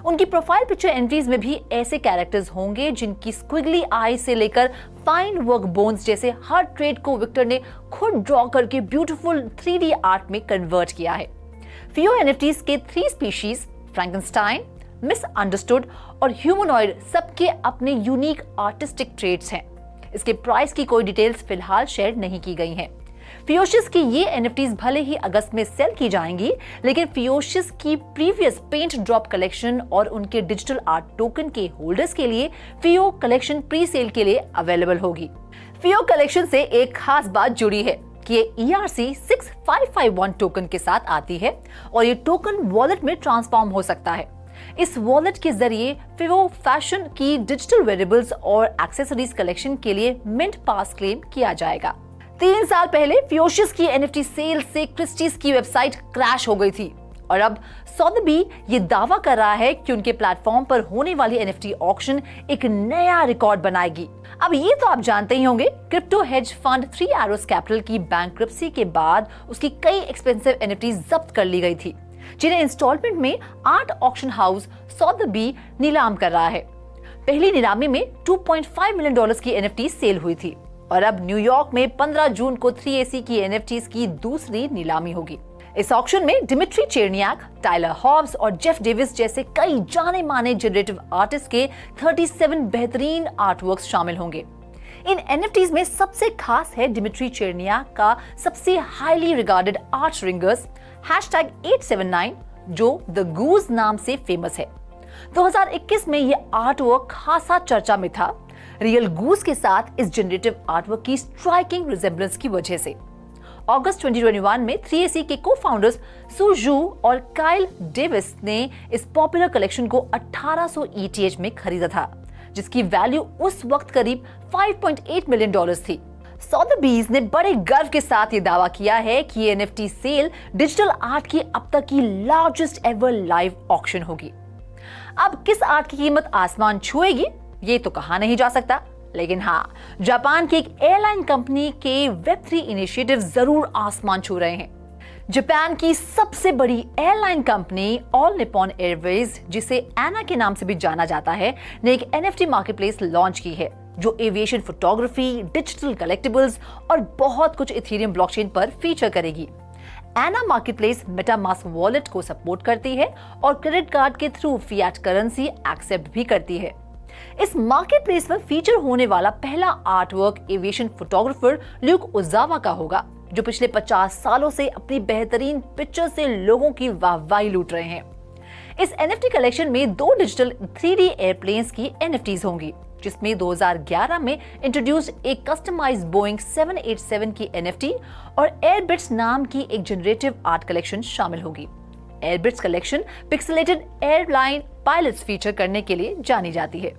उनकी प्रोफाइल पिक्चर एंट्रीज में भी ऐसे कैरेक्टर्स होंगे जिनकी स्क्विगली आई से लेकर फाइन वर्क बोन्स जैसे हर ट्रेड को विक्टर ने खुद ड्रॉ करके ब्यूटीफुल 3D आर्ट में कन्वर्ट किया है। फियो NFTs के 3 स्पीशीज फ्रैंकेनस्टाइन, मिसअंडरस्टूड और ह्यूमनॉइड सबके अपने यूनिक आर्टिस्टिक ट्रेड्स हैं। इसके प्राइस की कोई डिटेल्स फिलहाल शेयर नहीं की गई हैं। फियोशियस की ये NFTs भले ही अगस्त में सेल की जाएंगी, लेकिन फियोशियस की प्रीवियस पेंट ड्रॉप कलेक्शन और उनके डिजिटल आर्ट टोकन के होल्डर्स के लिए फियो कलेक्शन प्री सेल के लिए अवेलेबल होगी। फियो कलेक्शन से एक खास बात जुड़ी है कि ये ERC-6551 टोकन के साथ आती है और ये टोकन वॉलेट में ट्रांसफॉर्म हो सकता है। इस वॉलेट के जरिए फियो फैशन की डिजिटल वेरिएबल्स और एक्सेसरीज कलेक्शन के लिए मिंट पास क्लेम किया जाएगा। 3 साल पहले फियोशियस की NFT सेल से क्रिस्टीज की वेबसाइट क्रैश हो गई थी और अब सौदबी ये दावा कर रहा है कि उनके प्लेटफॉर्म पर होने वाली NFT ऑक्शन एक नया रिकॉर्ड बनाएगी। अब ये तो आप जानते ही होंगे, crypto hedge fund 3 Arrows capital की बैंक्रप्सी के बाद उसकी कई एक्सपेंसिव NFT जब्त कर ली गई थी, जिन्हें इंस्टॉलमेंट में आर्ट ऑक्शन हाउस सौदबी नीलाम कर रहा है। पहली नीलामी में $2.5 मिलियन की NFT सेल हुई थी और अब न्यूयॉर्क में 15 जून को 3AC की NFTs की दूसरी नीलामी होगी। इस ऑक्शन में डिमिट्री चेरनियाक, टाइलर हॉब्स और जेफ डेविस जैसे कई जाने माने जनरेटिव आर्टिस्ट के 37 बेहतरीन आर्टवर्क्स शामिल होंगे। इन NFTs में सबसे खास है डिमिट्री चेरनियाक का सबसे हाईली रिगार्डेड आर्ट रिंगर्स #879 जो द गूज नाम से फेमस है। 2021 में ये आर्टवर्क खासा चर्चा में था रियल गूज के साथ इस जनरेटिव आर्टवर्क की स्ट्राइकिंग रिजेम्बलेंस की वजह से। अगस्त 2021 में 3AC के को-फाउंडर्स सुजू और काइल डेविस ने इस पॉपुलर कलेक्शन को 1800 ETH में खरीदा था, जिसकी वैल्यू उस वक्त करीब $5.8 मिलियन थी। सोथेबीज ने बड़े गर्व के साथ ये दावा किया है कि ये NFT सेल डिजिटल आर्ट की अब तक की लार्जेस्ट एवर लाइव ऑक्शन होगी। अब किस आर्ट की कीमत आसमान छुएगी ये तो कहा नहीं जा सकता, लेकिन हाँ, जापान की एक एयरलाइन कंपनी के Web3 इनिशिएटिव जरूर आसमान छू रहे हैं। जापान की सबसे बड़ी airline company all Nippon Airways, जिसे एना के नाम से भी जाना जाता है, ने एक NFT मार्केटप्लेस लॉन्च की है जो एविएशन फोटोग्राफी, डिजिटल कलेक्टिबल्स और बहुत कुछ इथेरियम ब्लॉकचेन पर फीचर करेगी। एना मार्केटप्लेस मेटामास्क वॉलेट को सपोर्ट करती है और क्रेडिट कार्ड के थ्रू फिएट करेंसी एक्सेप्ट भी करती है। इस मार्केटप्लेस पर फीचर होने वाला पहला आर्टवर्क एविएशन फोटोग्राफर ल्यूक ओजावा का होगा, जो पिछले 50 सालों से अपनी बेहतरीन पिक्चर से लोगों की वाहवाही लूट रहे हैं। इस NFT कलेक्शन में 2 डिजिटल 3D एयरप्लेन्स की NFTs होंगी, जिसमें 2011 में इंट्रोड्यूस्ड एक कस्टमाइज्ड बोइंग 787 की NFT और एयरबिट्स नाम की एक जनरेटिव आर्ट कलेक्शन शामिल होगी। एयरबिट्स collection pixelated airline pilots feature करने के लिए जानी जाती है।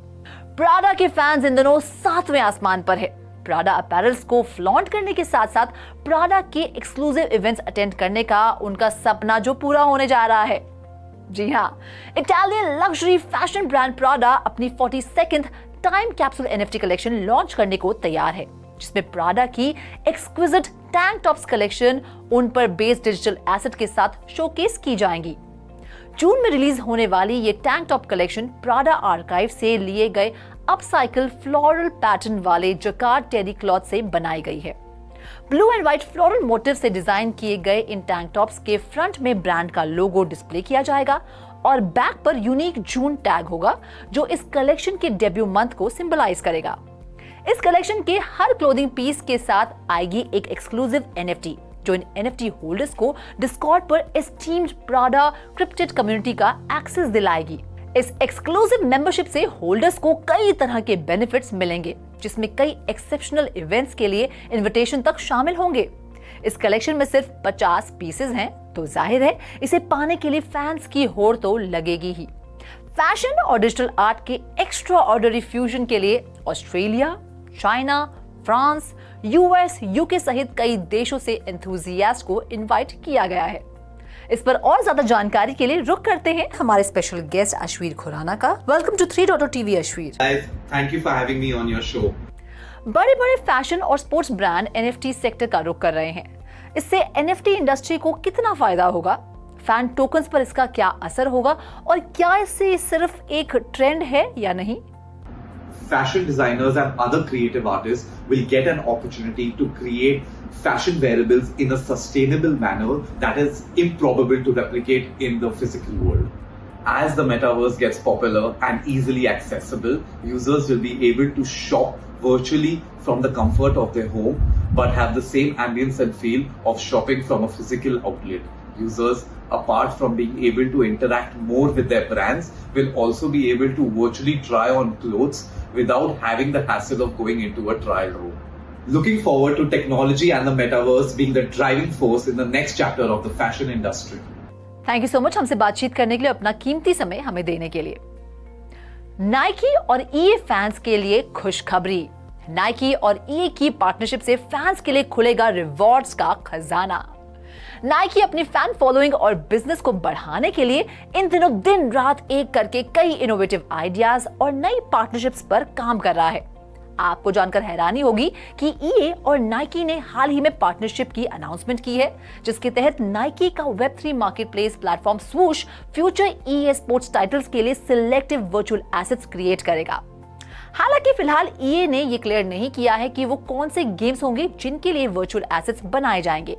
प्राडा के फैंस इन दिनों 7वें आसमान पर है। प्राडा अपैरल्स को फ्लॉन्ट करने के साथ साथ प्राडा के एक्सक्लूसिव इवेंट्स अटेंड करने का उनका सपना जो पूरा होने जा रहा है। जी हाँ, Italian luxury fashion brand Prada अपनी 42nd time capsule NFT collection launch करने को तैयार है, जिसमें प्राडा की एक्सक्विजिट टैंक टॉप्स कलेक्शन उन पर बेस्ड डिजिटल एसेट के साथ शोकेस की जाएंगी। जून में रिलीज होने वाली ये tank top collection Prada archive से लिए गए अपसाइकल फ्लोरल पैटर्न वाले जकार्ड टेरी क्लॉथ से बनाई गई है। Blue and white floral motive से डिजाइन किए गए इन टैंक टॉप्स के फ्रंट में ब्रांड का लोगो डिस्प्ले किया जाएगा और बैक पर यूनिक जून टैग होगा, जो इस कलेक्शन के डेब्यू मंथ को सिंबलाइज करेगा। इस कलेक्शन के हर क्लोथिंग पीस के साथ आएगी एक एक्सक्लूसिव NFT, जो इन NFT होल्डर्स को डिस्कॉर्ड पर एस्टीम्ड प्राडा क्रिप्टेड कम्युनिटी का एक्सेस दिलाएगी। इस एक्सक्लूसिव मेंबरशिप से होल्डर्स को कई तरह के बेनिफिट्स मिलेंगे, जिसमें कई एक्सेप्शनल इवेंट्स के लिए इनविटेशन तक शामिल होंगे। इस कलेक्शन में सिर्फ 50 पीसेस हैं, तो जाहिर है इसे पाने के लिए फैंस की होड़ तो लगेगी ही। फैशन और डिजिटल आर्ट के एक्स्ट्रा ऑर्डिनरी फ्यूजन के लिए Australia, China, France, US, UK सहित कई देशों से एंथुसियास्ट को इनवाइट किया गया है। इस पर और ज्यादा जानकारी के लिए रुक करते हैं हमारे स्पेशल गेस्ट अश्वीर खुराना का। Welcome to 3.0 TV Ashveer. Thank you for having me on your show. बड़े बड़े फैशन और स्पोर्ट्स ब्रांड NFT सेक्टर का रुख कर रहे हैं। इससे NFT इंडस्ट्री को कितना फायदा होगा? फैन टोकन्स पर इसका क्या असर होगा और क्या इससे सिर्फ एक ट्रेंड है या नहीं? Fashion designers and other creative artists will get an opportunity to create fashion wearables in a sustainable manner that is improbable to replicate in the physical world. As the metaverse gets popular and easily accessible, users will be able to shop virtually from the comfort of their home, but have the same ambience and feel of shopping from a physical outlet. Users, apart from being able to interact more with their brands, will also be able to virtually try on clothes without having the hassle of going into a trial room. Looking forward to technology and the metaverse being the driving force in the next chapter of the fashion industry. Thank you so much हमसे बातचीत करने के लिए, अपना कीमती समय हमें देने के लिए। नाइकी और EA फैंस के लिए खुशखबरी। नाइकी और EA की पार्टनरशिप से फैंस के लिए खुलेगा रिवॉर्ड्स का खजाना। नाइकी अपनी फैन फॉलोइंग और बिजनेस को बढ़ाने के लिए इन दिनों दिन रात एक करके कई इनोवेटिव आइडियाज और नई पार्टनरशिप्स पर काम कर रहा है। आपको जानकर हैरानी होगी कि EA और नाइकी ने हाल ही में पार्टनरशिप की अनाउंसमेंट की है, जिसके तहत नाइकी का Web3 marketplace platform Swoosh future EA sports titles के लिए सिलेक्टिव वर्चुअल एसेट्स क्रिएट करेगा। हालांकि फिलहाल ईए ने ये क्लियर नहीं किया है कि वो कौन से गेम्स होंगे जिनके लिए वर्चुअल एसेट्स बनाए जाएंगे,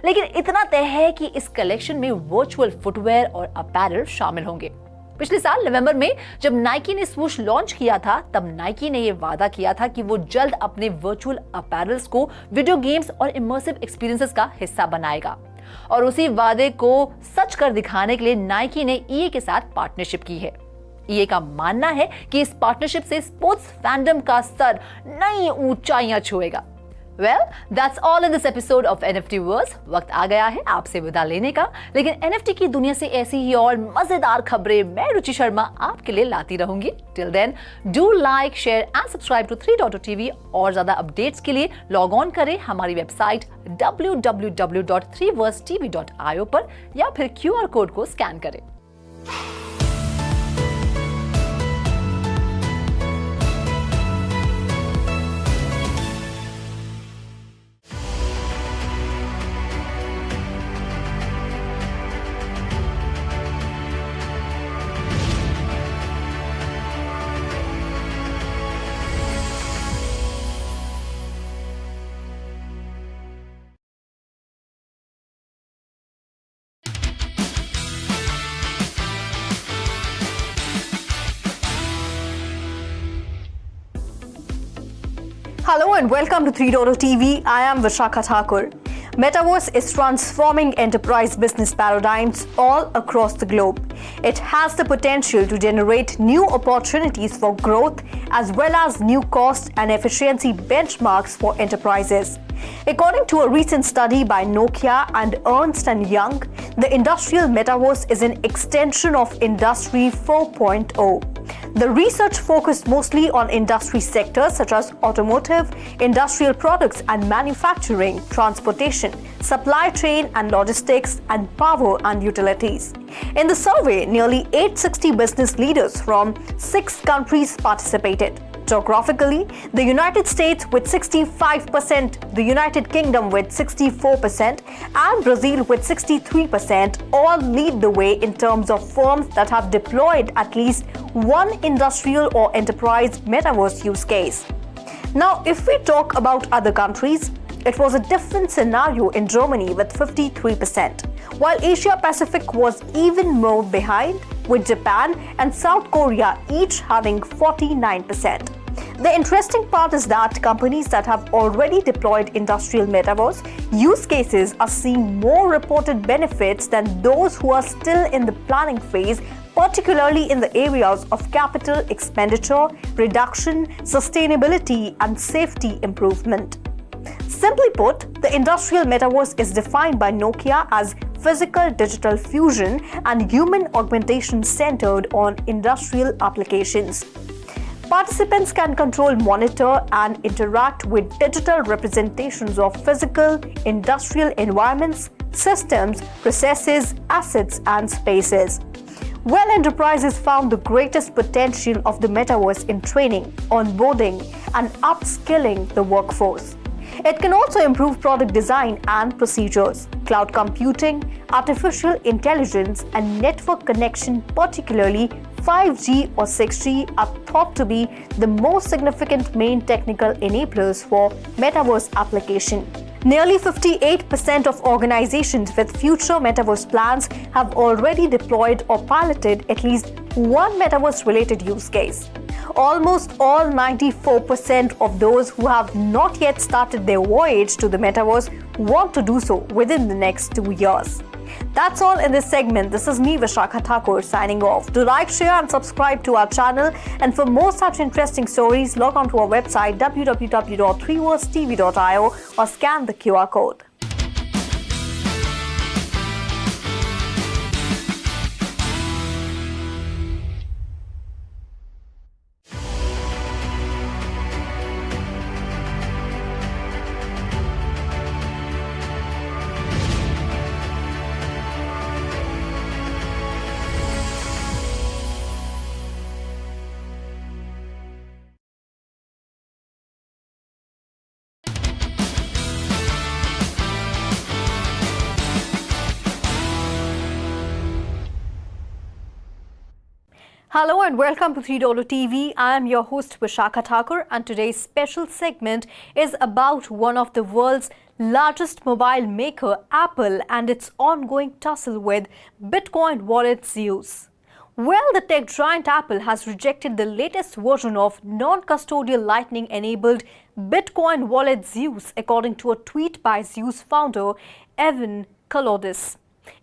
लेकिन इतना तय है कि इस कलेक्शन में वर्चुअल फुटवेयर और अपैरल शामिल होंगे। पिछले साल नवंबर में जब नाइकी ने स्वूश लॉन्च किया था, तब नाइकी ने यह वादा किया था कि वो जल्द अपने वर्चुअल अपैरल्स को वीडियो गेम्स और इमर्सिव एक्सपीरियंसेस का हिस्सा बनाएगा। और उसी वादे को सच कर दिखाने के लिए नाइकी ने ईए के साथ पार्टनरशिप की है। ईए का मानना है कि इस पार्टनरशिप से स्पोर्ट्स फैंडम का स्तर नई ऊंचाइयां छुएगा। Well, that's all in this episode of NFT Verse. वक्त आ गया है आपसे विदा लेने का, लेकिन NFT की दुनिया से ऐसी ही और मजेदार खबरें मैं रुचि शर्मा आपके लिए लाती रहूंगी। Till then, do like, share and subscribe to 3.TV। और ज्यादा अपडेट्स के लिए लॉग ऑन करें हमारी वेबसाइट www.3versetv.io पर या फिर QR कोड को स्कैन करें। Hello and welcome to 3.TV. I am Vishakha Thakur. Metaverse is transforming enterprise business paradigms all across the globe. It has the potential to generate new opportunities for growth as well as new cost and efficiency benchmarks for enterprises. According to a recent study by Nokia and Ernst & Young, the industrial metaverse is an extension of Industry 4.0. The research focused mostly on industry sectors such as automotive, industrial products and manufacturing, transportation, supply chain and logistics, and power and utilities. In the survey, nearly 860 business leaders from 6 countries participated. Geographically, the United States with 65%, the United Kingdom with 64%, and Brazil with 63% all lead the way in terms of firms that have deployed at least one industrial or enterprise metaverse use case. Now, if we talk about other countries, it was a different scenario in Germany with 53%, while Asia Pacific was even more behind, with Japan and South Korea each having 49%. The interesting part is that companies that have already deployed industrial metaverse use cases are seeing more reported benefits than those who are still in the planning phase, particularly in the areas of capital expenditure, reduction, sustainability, and safety improvement. Simply put, the industrial metaverse is defined by Nokia as physical-digital fusion and human augmentation centered on industrial applications. Participants can control, monitor, and interact with digital representations of physical, industrial environments, systems, processes, assets, and spaces. Well, enterprises found the greatest potential of the metaverse in training, onboarding, and upskilling the workforce. It can also improve product design and procedures. Cloud computing, artificial intelligence, and network connection, particularly 5G or 6G, are thought to be the most significant main technical enablers for metaverse application. Nearly 58% of organizations with future metaverse plans have already deployed or piloted at least one metaverse-related use case. Almost all 94% of those who have not yet started their voyage to the metaverse want to do so within the next 2 years. That's all in this segment. This is me, Vishakha Thakur, signing off. Do like, share and subscribe to our channel. And for more such interesting stories, log on to our website www.3versetv.io or scan the QR code. Hello and welcome to 3 TV. I am your host Vishakha Thakur, and today's special segment is about one of the world's largest mobile maker, Apple, and its ongoing tussle with Bitcoin wallet Zeus. Well, the tech giant Apple has rejected the latest version of non-custodial Lightning-enabled Bitcoin wallet Zeus, according to a tweet by Zeus founder Evan Kalodis.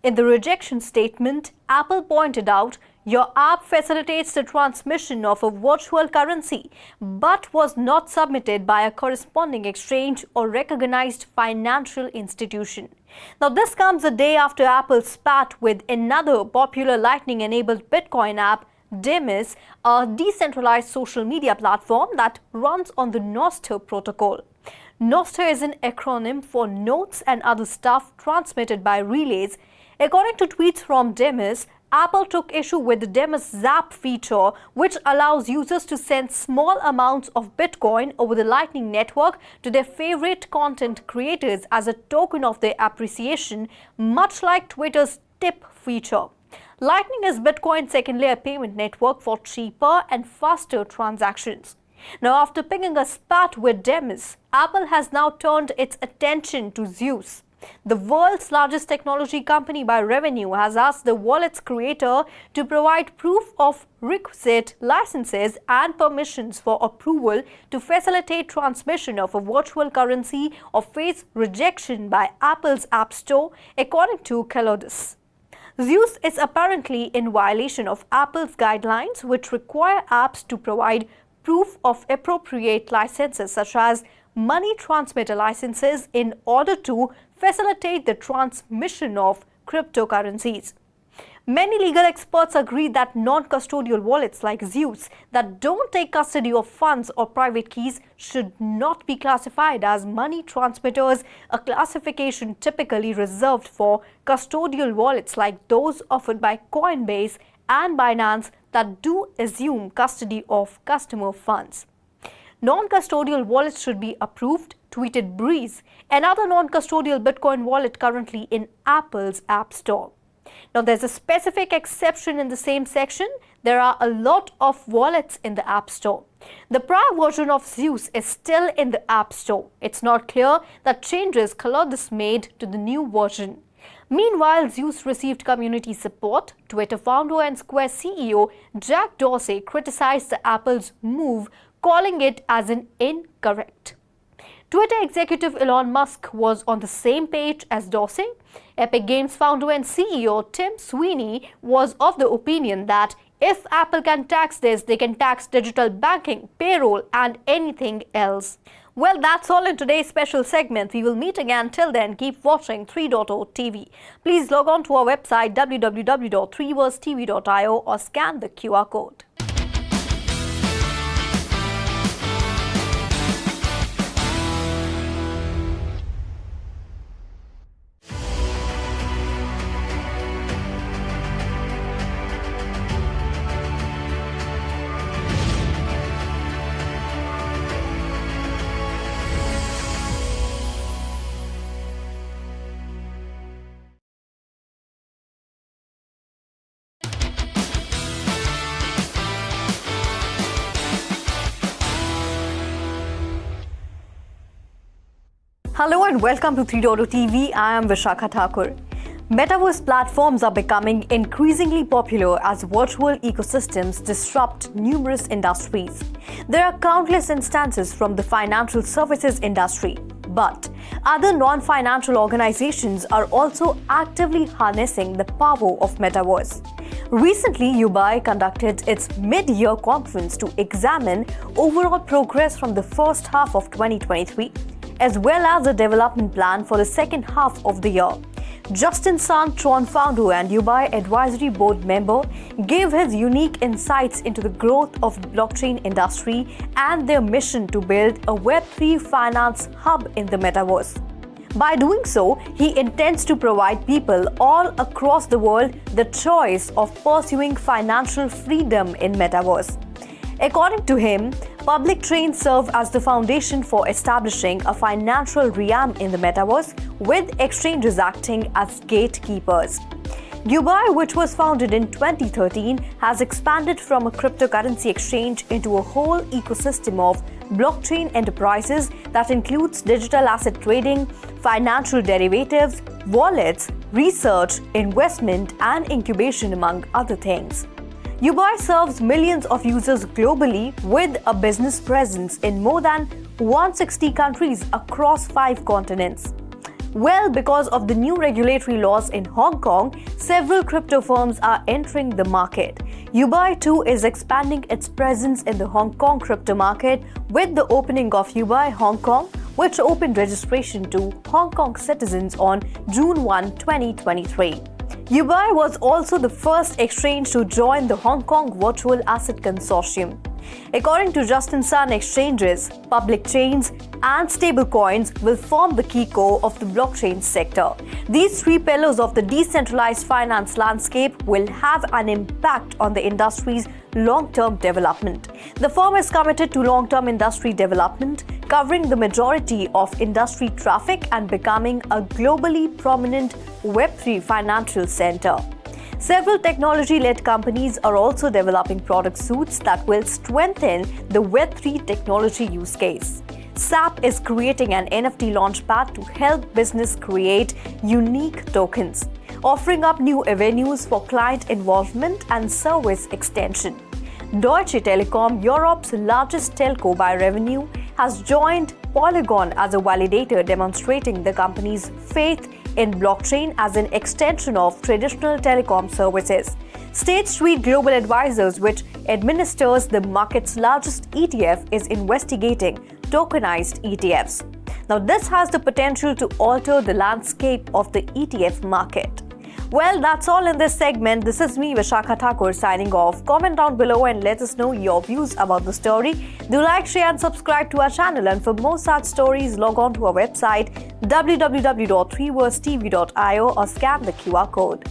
In the rejection statement, Apple pointed out, "Your app facilitates the transmission of a virtual currency, but was not submitted by a corresponding exchange or recognized financial institution." Now, this comes a day after Apple spat with another popular Lightning-enabled Bitcoin app, Demis, a decentralized social media platform that runs on the Nostr protocol. Nostr is an acronym for Notes and Other Stuff Transmitted by Relays. According to tweets from Demis, Apple took issue with the Demis Zap feature, which allows users to send small amounts of Bitcoin over the Lightning Network to their favorite content creators as a token of their appreciation, much like Twitter's tip feature. Lightning is Bitcoin's second-layer payment network for cheaper and faster transactions. Now, after picking a spat with Demis, Apple has now turned its attention to Zeus. The world's largest technology company by revenue has asked the wallet's creator to provide proof of requisite licenses and permissions for approval to facilitate transmission of a virtual currency or face rejection by Apple's App Store, according to Kalodis. Zeus is apparently in violation of Apple's guidelines, which require apps to provide proof of appropriate licenses such as money transmitter licenses in order to facilitate the transmission of cryptocurrencies. Many legal experts agree that non-custodial wallets like Zeus that don't take custody of funds or private keys should not be classified as money transmitters, a classification typically reserved for custodial wallets like those offered by Coinbase and Binance that do assume custody of customer funds. Non-custodial wallets should be approved, tweeted Breeze, another non-custodial Bitcoin wallet currently in Apple's App Store. Now, there's a specific exception in the same section. There are a lot of wallets in the App Store. The prior version of Zeus is still in the App Store. It's not clear that changes Kalodis made to the new version. Meanwhile, Zeus received community support. Twitter founder and Square CEO Jack Dorsey criticized the Apple's move, calling it as an incorrect. Twitter executive Elon Musk was on the same page as Dorsey. Epic Games founder and CEO Tim Sweeney was of the opinion that if Apple can tax this, they can tax digital banking, payroll, and anything else. Well, that's all in today's special segment. We will meet again. Till then, keep watching 3.0 TV. Please log on to our website www.3versetv.io or scan the QR code. Hello and welcome to 3.0 TV. I am Vishakha Thakur. Metaverse platforms are becoming increasingly popular as virtual ecosystems disrupt numerous industries. There are countless instances from the financial services industry, but other non-financial organizations are also actively harnessing the power of Metaverse. Recently, Dubai conducted its mid-year conference to examine overall progress from the first half of 2023, as well as a development plan for the second half of the year. Justin Sun, Tron founder and Dubai Advisory Board member, gave his unique insights into the growth of the blockchain industry and their mission to build a Web3 finance hub in the metaverse. By doing so, he intends to provide people all across the world the choice of pursuing financial freedom in metaverse. According to him, public chains serve as the foundation for establishing a financial realm in the metaverse, with exchanges acting as gatekeepers. Yubai, which was founded in 2013, has expanded from a cryptocurrency exchange into a whole ecosystem of blockchain enterprises that includes digital asset trading, financial derivatives, wallets, research, investment, and incubation, among other things. Yubai serves millions of users globally with a business presence in more than 160 countries across 5 continents. Well, because of the new regulatory laws in Hong Kong, several crypto firms are entering the market. Yubai too is expanding its presence in the Hong Kong crypto market with the opening of Yubai Hong Kong, which opened registration to Hong Kong citizens on June 1, 2023. Yubai was also the first exchange to join the Hong Kong Virtual Asset Consortium. According to Justin Sun, exchanges, public chains, and stablecoins will form the key core of the blockchain sector. These 3 pillars of the decentralized finance landscape will have an impact on the industry's long-term development. The firm is committed to long-term industry development, covering the majority of industry traffic and becoming a globally prominent Web3 financial center. Several technology-led companies are also developing product suites that will strengthen the Web3 technology use case. SAP is creating an NFT launchpad to help business create unique tokens, offering up new avenues for client involvement and service extension. Deutsche Telekom, Europe's largest telco by revenue, has joined Polygon as a validator, demonstrating the company's faith in blockchain as an extension of traditional telecom services. State Street Global Advisors, which administers the market's largest ETF, is investigating tokenized ETFs. Now, this has the potential to alter the landscape of the ETF market. Well, that's all in this segment. This is me, Vishakha Thakur, signing off. Comment down below and let us know your views about the story. Do like, share and subscribe to our channel. And for more such stories, log on to our website www.3versetv.io or scan the QR code.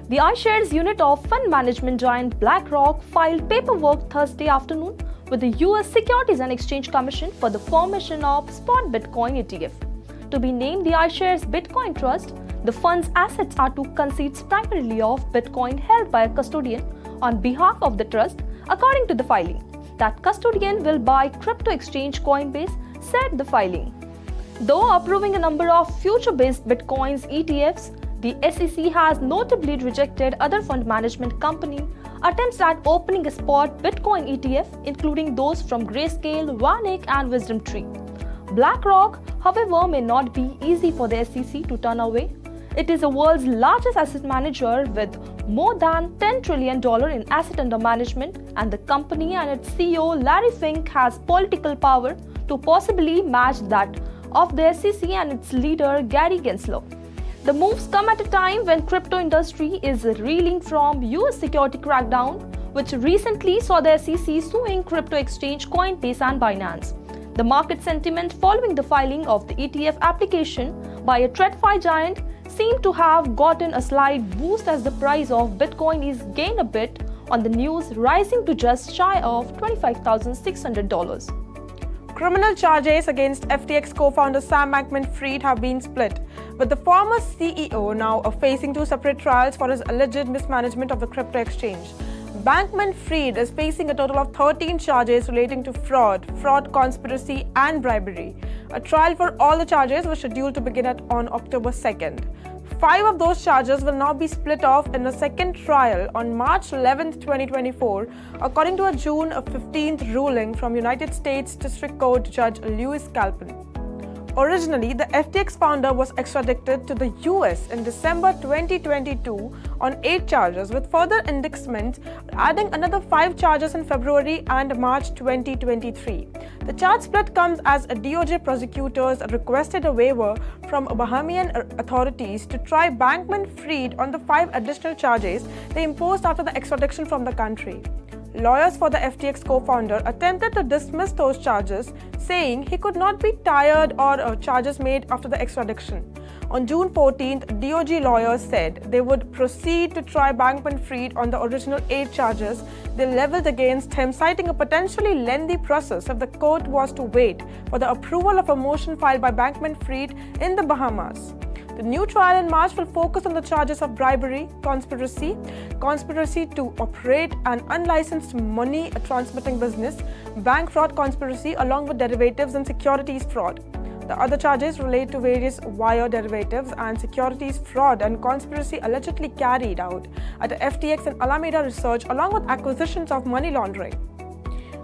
The iShares unit of fund management giant BlackRock filed paperwork Thursday afternoon with the US Securities and Exchange Commission for the formation of Spot Bitcoin ETF. To be named the iShares Bitcoin Trust, the fund's assets are to consist primarily of Bitcoin held by a custodian on behalf of the trust, according to the filing. That custodian will buy crypto exchange Coinbase, said the filing. Though approving a number of future-based Bitcoins ETFs, the SEC has notably rejected other fund management company attempts at opening a spot Bitcoin ETF, including those from Grayscale, Vanik, and WisdomTree. BlackRock, however, may not be easy for the SEC to turn away. It is the world's largest asset manager with more than $10 trillion in asset under management, and the company and its CEO Larry Fink has political power to possibly match that of the SEC and its leader Gary Gensler. The moves come at a time when crypto industry is reeling from US security crackdown, which recently saw the SEC suing crypto exchange Coinbase and Binance. The market sentiment following the filing of the ETF application by a TradFi giant seemed to have gotten a slight boost as the price of Bitcoin is gained a bit on the news, rising to just shy of $25,600. Criminal charges against FTX co-founder Sam Bankman-Fried have been split, with the former CEO now facing 2 separate trials for his alleged mismanagement of the crypto exchange. Bankman-Fried is facing a total of 13 charges relating to fraud, conspiracy, and bribery. A trial for all the charges was scheduled to begin on October 2nd. 5 of those charges will now be split off in a second trial on March 11, 2024, according to a June 15th ruling from United States District Court Judge Lewis Kalpin. Originally, the FTX founder was extradited to the US in December 2022 on 8 charges, with further indictments adding another 5 charges in February and March 2023. The charge split comes as DOJ prosecutors requested a waiver from Bahamian authorities to try Bankman-Fried on the 5 additional charges they imposed after the extradition from the country. Lawyers for the FTX co-founder attempted to dismiss those charges, saying he could not be tried or charges made after the extradition. On June 14th, DOJ lawyers said they would proceed to try Bankman-Fried on the original 8 charges they leveled against him, citing a potentially lengthy process if the court was to wait for the approval of a motion filed by Bankman-Fried in the Bahamas. The new trial in March will focus on the charges of bribery, conspiracy to operate an unlicensed money transmitting business, bank fraud conspiracy, along with derivatives and securities fraud. The other charges relate to various wire derivatives and securities fraud and conspiracy allegedly carried out at the FTX and Alameda Research, along with acquisitions of money laundering.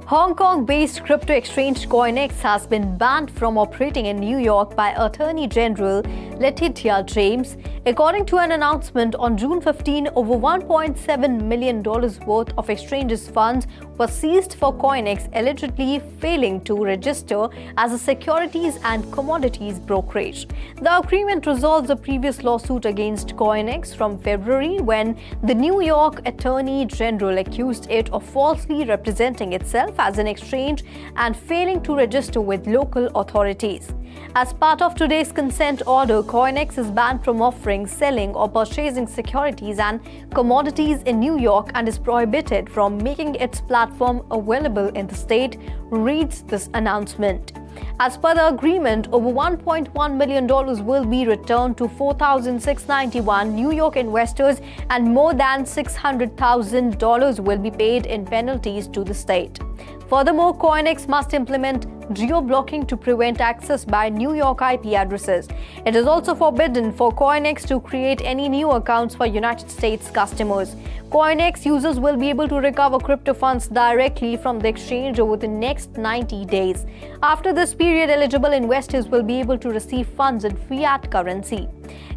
Hong Kong-based crypto exchange CoinEx has been banned from operating in New York by Attorney General Letitia James. According to an announcement on June 15, over $1.7 million worth of exchange's funds were seized for CoinEx allegedly failing to register as a securities and commodities brokerage. The agreement resolves a previous lawsuit against CoinEx from February, when the New York Attorney General accused it of falsely representing itself as an exchange and failing to register with local authorities. As part of today's consent order, CoinEx is banned from offering, selling, or purchasing securities and commodities in New York and is prohibited from making its platform available in the state, reads this announcement. As per the agreement, over $1.1 million will be returned to 4,691 New York investors and more than $600,000 will be paid in penalties to the state. Furthermore, CoinEx must implement geo-blocking to prevent access by New York IP addresses. It is also forbidden for CoinEx to create any new accounts for United States customers. CoinEx users will be able to recover crypto funds directly from the exchange over the next 90 days. After this period, eligible investors will be able to receive funds in fiat currency.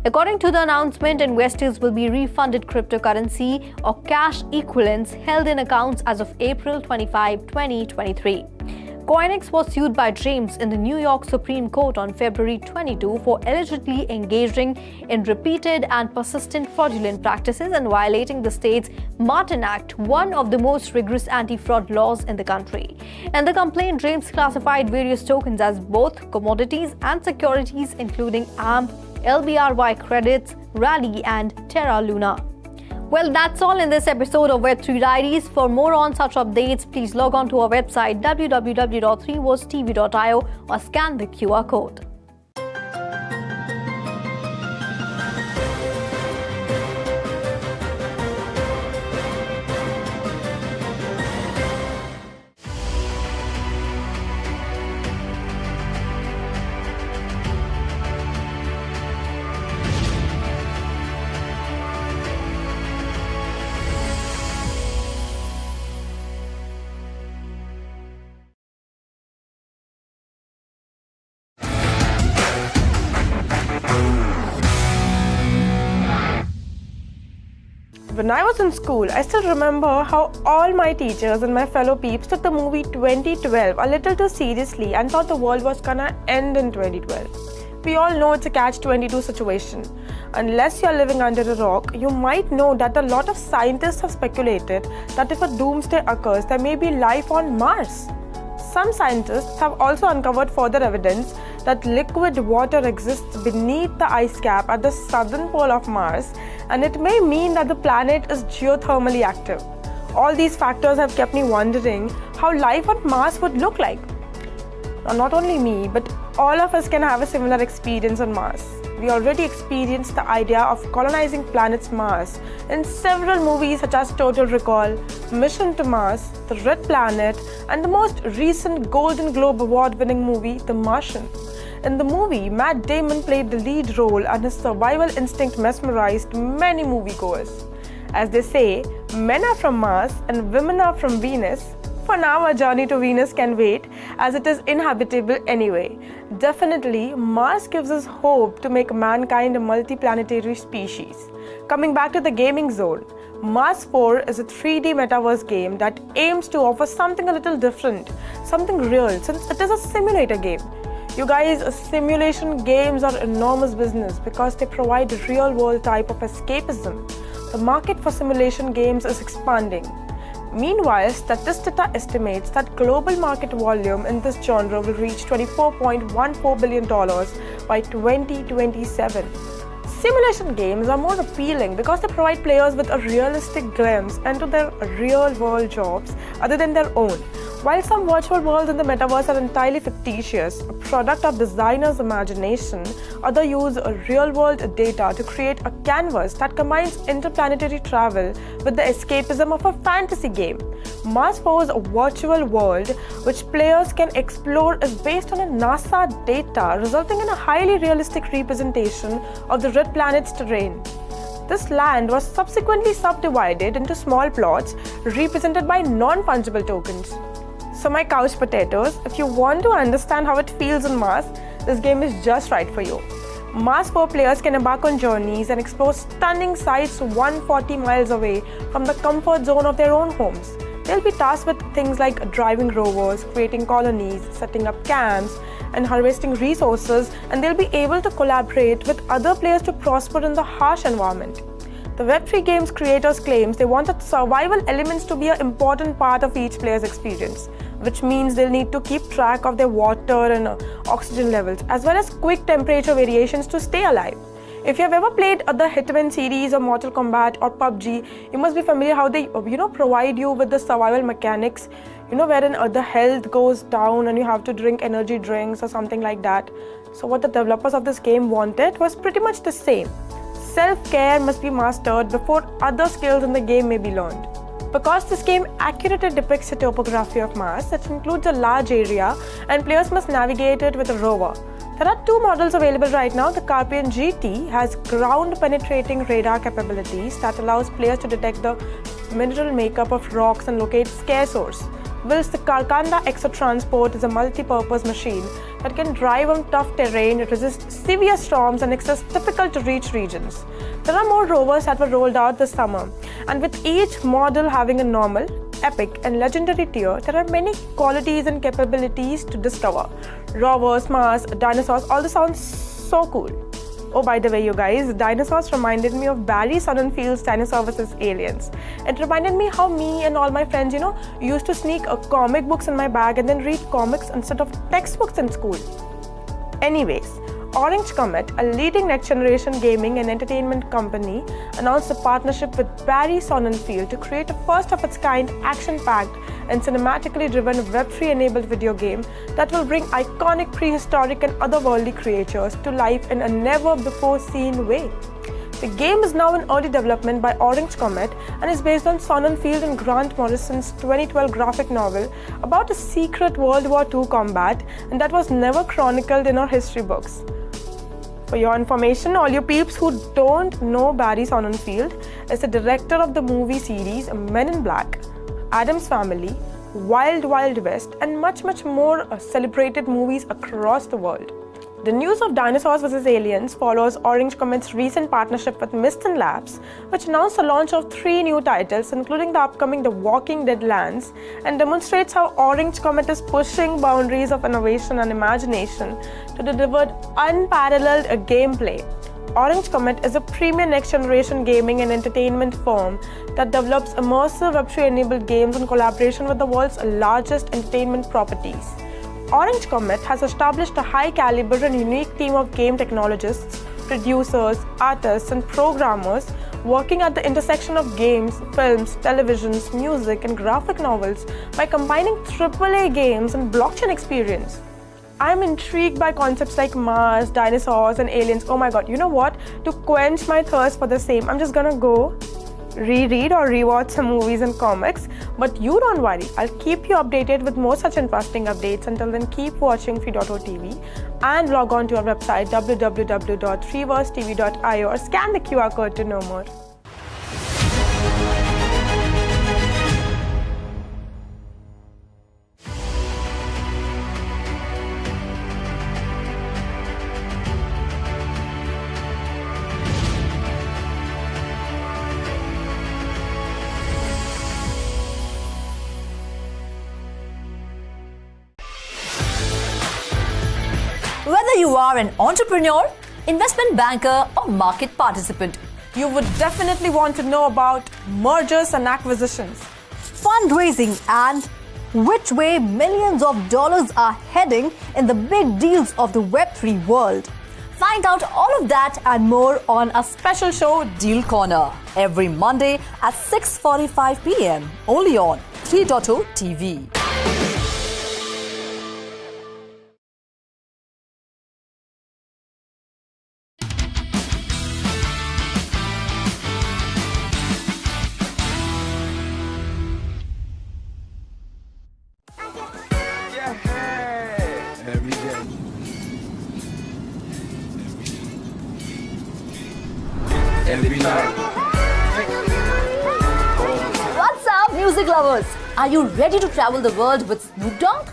According to the announcement, investors will be refunded cryptocurrency or cash equivalents held in accounts as of April 25, 2023. CoinEx was sued by James in the New York Supreme Court on February 22 for allegedly engaging in repeated and persistent fraudulent practices and violating the state's Martin Act, one of the most rigorous anti-fraud laws in the country. In the complaint, James classified various tokens as both commodities and securities, including AMP, LBRY credits, Rally, and Terra Luna. Well, that's all in this episode of Web3 Diaries. For more on such updates, please log on to our website www.3votstv.io or scan the QR code. When I was in school, I still remember how all my teachers and my fellow peeps took the movie 2012 a little too seriously and thought the world was gonna end in 2012. We all know it's a catch-22 situation. Unless you're living under a rock, you might know that a lot of scientists have speculated that if a doomsday occurs, there may be life on Mars. Some scientists have also uncovered further evidence that liquid water exists beneath the ice cap at the southern pole of Mars, and it may mean that the planet is geothermally active. All these factors have kept me wondering how life on Mars would look like. Now, not only me, but all of us can have a similar experience on Mars. We already experienced the idea of colonizing planets Mars in several movies such as Total Recall, Mission to Mars, The Red Planet, and the most recent Golden Globe Award-winning movie, The Martian. In the movie, Matt Damon played the lead role and his survival instinct mesmerized many moviegoers. As they say, men are from Mars and women are from Venus. For now, our journey to Venus can wait, as it is inhabitable anyway. Definitely, Mars gives us hope to make mankind a multi-planetary species. Coming back to the gaming zone, Mars 4 is a 3D metaverse game that aims to offer something a little different, something real, since it is a simulator game. You guys, simulation games are enormous business because they provide a real-world type of escapism. The market for simulation games is expanding. Meanwhile, Statista estimates that global market volume in this genre will reach $24.14 billion by 2027. Simulation games are more appealing because they provide players with a realistic glimpse into their real-world jobs other than their own. While some virtual worlds in the metaverse are entirely fictitious, a product of designers' imagination, others use real-world data to create a canvas that combines interplanetary travel with the escapism of a fantasy game. Mars 4's virtual world, which players can explore, is based on a NASA data, resulting in a highly realistic representation of the red planet's terrain. This land was subsequently subdivided into small plots represented by non-fungible tokens. So my couch potatoes, if you want to understand how it feels on Mars, this game is just right for you. Mars 4 players can embark on journeys and explore stunning sights 140 miles away from the comfort zone of their own homes. They'll be tasked with things like driving rovers, creating colonies, setting up camps, and harvesting resources, and they'll be able to collaborate with other players to prosper in the harsh environment. The Web3 game's creators claims they wanted survival elements to be an important part of each player's experience, which means they'll need to keep track of their water and oxygen levels, as well as quick temperature variations to stay alive. If you have ever played the Hitman series or Mortal Kombat or PUBG, you must be familiar how they provide you with the survival mechanics, wherein the health goes down and you have to drink energy drinks or something like that. So what the developers of this game wanted was pretty much the same. Self-care must be mastered before other skills in the game may be learned. Because this game accurately depicts the topography of Mars, it includes a large area and players must navigate it with a rover. There are two models available right now. The Carpian GT has ground-penetrating radar capabilities that allows players to detect the mineral makeup of rocks and locate scare source, whilst the Karkanda Exotransport is a multi-purpose machine that can drive on tough terrain, resist severe storms, and access difficult-to-reach regions. There are more rovers that were rolled out this summer, and with each model having a normal, epic, and legendary tier, there are many qualities and capabilities to discover. Rovers, Mars, dinosaurs, all this sounds so cool. Oh, by the way, you guys, dinosaurs reminded me of Barry Sonnenfeld's Dinosaur vs. Aliens. It reminded me how me and all my friends, used to sneak comic books in my bag and then read comics instead of textbooks in school. Anyways, Orange Comet, a leading next-generation gaming and entertainment company, announced a partnership with Barry Sonnenfeld to create a first-of-its-kind, action-packed and cinematically driven Web3-enabled video game that will bring iconic prehistoric and otherworldly creatures to life in a never-before-seen way. The game is now in early development by Orange Comet and is based on Sonnenfeld and Grant Morrison's 2012 graphic novel about a secret World War II combat, and that was never chronicled in our history books. For your information, all you peeps who don't know Barry Sonnenfeld is the director of the movie series Men in Black, Addams Family, Wild Wild West, and much more celebrated movies across the world. The news of Dinosaurs vs. Aliens follows Orange Comet's recent partnership with Miston Labs, which announced the launch of 3 new titles, including the upcoming The Walking Dead Lands, and demonstrates how Orange Comet is pushing boundaries of innovation and imagination to deliver unparalleled gameplay. Orange Comet is a premier next-generation gaming and entertainment firm that develops immersive Web3-enabled games in collaboration with the world's largest entertainment properties. Orange Comet has established a high-caliber and unique team of game technologists, producers, artists, and programmers working at the intersection of games, films, televisions, music, and graphic novels by combining AAA games and blockchain experience. I'm intrigued by concepts like Mars, dinosaurs, and aliens. Oh my god, you know what? To quench my thirst for the same, I'm just gonna go reread or rewatch some movies and comics. But you don't worry, I'll keep you updated with more such interesting updates. Until then, keep watching Free.TV and log on to our website www.freeversetv.io or scan the QR code to know more. are an entrepreneur, investment banker, or market participant, You would definitely want to know about mergers and acquisitions, fundraising, and which way millions of dollars are heading in the big deals of the Web3 world. Find out all of that and more on a special show Deal Corner every Monday at 6:45 p.m. only on 3.0 TV. Every night. What's up, music lovers? Are you ready to travel the world with Snoop Dogg?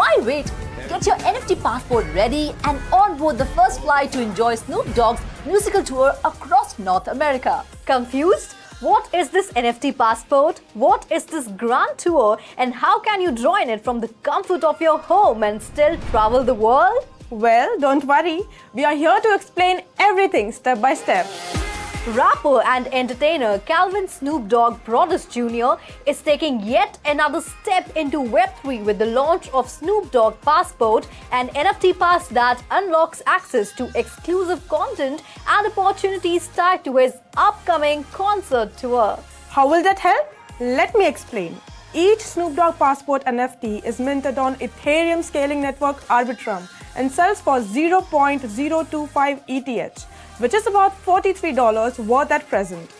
Why wait? Get your NFT passport ready and onboard the first flight to enjoy Snoop Dogg's musical tour across North America. Confused? What is this NFT passport? What is this grand tour? And how can you join it from the comfort of your home and still travel the world? Well, don't worry. We are here to explain everything step by step. Rapper and entertainer Calvin Snoop Dogg Brothers Jr. is taking yet another step into Web3 with the launch of Snoop Dogg Passport, an NFT pass that unlocks access to exclusive content and opportunities tied to his upcoming concert tour. How will that help? Let me explain. Each Snoop Dogg Passport NFT is minted on Ethereum scaling network Arbitrum and sells for 0.025 ETH, which is about $43 worth at present.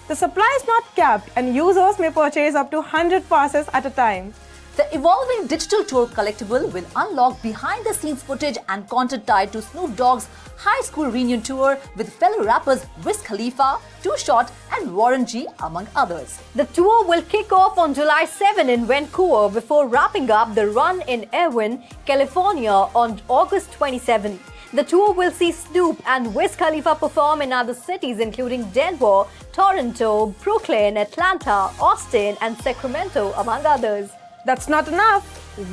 The supply is not capped and users may purchase up to 100 passes at a time. The evolving digital tour collectible will unlock behind-the-scenes footage and content tied to Snoop Dogg's high school reunion tour with fellow rappers Wiz Khalifa, Too Short, and Warren G, among others. The tour will kick off on July 7 in Vancouver before wrapping up the run in Irvine, California on August 27. The tour will see Snoop and Wiz Khalifa perform in other cities including Denver, Toronto, Brooklyn, Atlanta, Austin, and Sacramento, among others. That's not enough.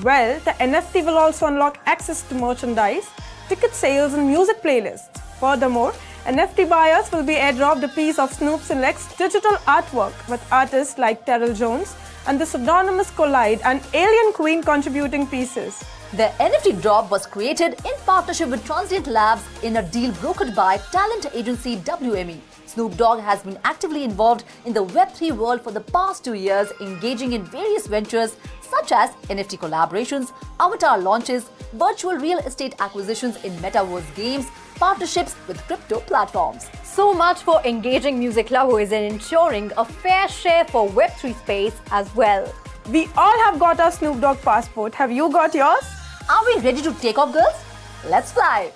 Well, the NFT will also unlock access to merchandise, ticket sales, and music playlists. Furthermore, NFT buyers will be airdropped a piece of Snoop Select's digital artwork with artists like Terrell Jones and the pseudonymous Collide and Alien Queen contributing pieces. The NFT drop was created in partnership with Transient Labs in a deal brokered by talent agency WME. Snoop Dogg has been actively involved in the Web3 world for the past 2 years, engaging in various ventures such as NFT collaborations, avatar launches, virtual real estate acquisitions in metaverse games, partnerships with crypto platforms. So much for engaging music lovers and ensuring a fair share for Web3 space as well. We all have got our Snoop Dogg passport. Have you got yours? Are we ready to take off, girls? Let's fly!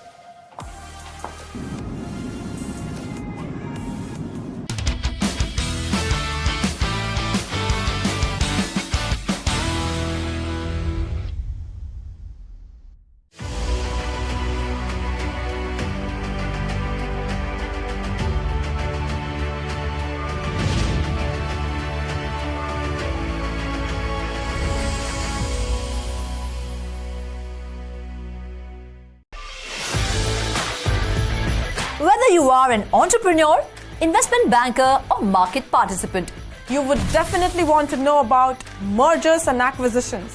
Whether you are an entrepreneur, investment banker, or market participant, You would definitely want to know about mergers and acquisitions,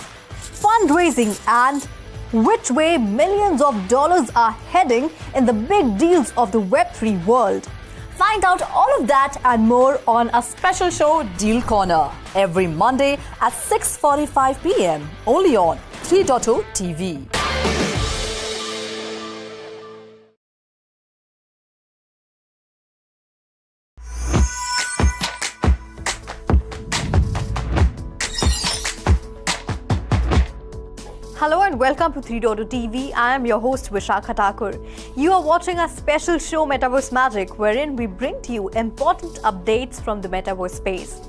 fundraising, and which way millions of dollars are heading in the big deals of the Web3 world. find out all of that and more on a special show Deal Corner every Monday at 6:45 p.m. only on 3.0 TV. Hello and welcome to 3.0 TV. I am your host Vishakha Thakur. You are watching a special show Metaverse Magic, wherein we bring to you important updates from the Metaverse space.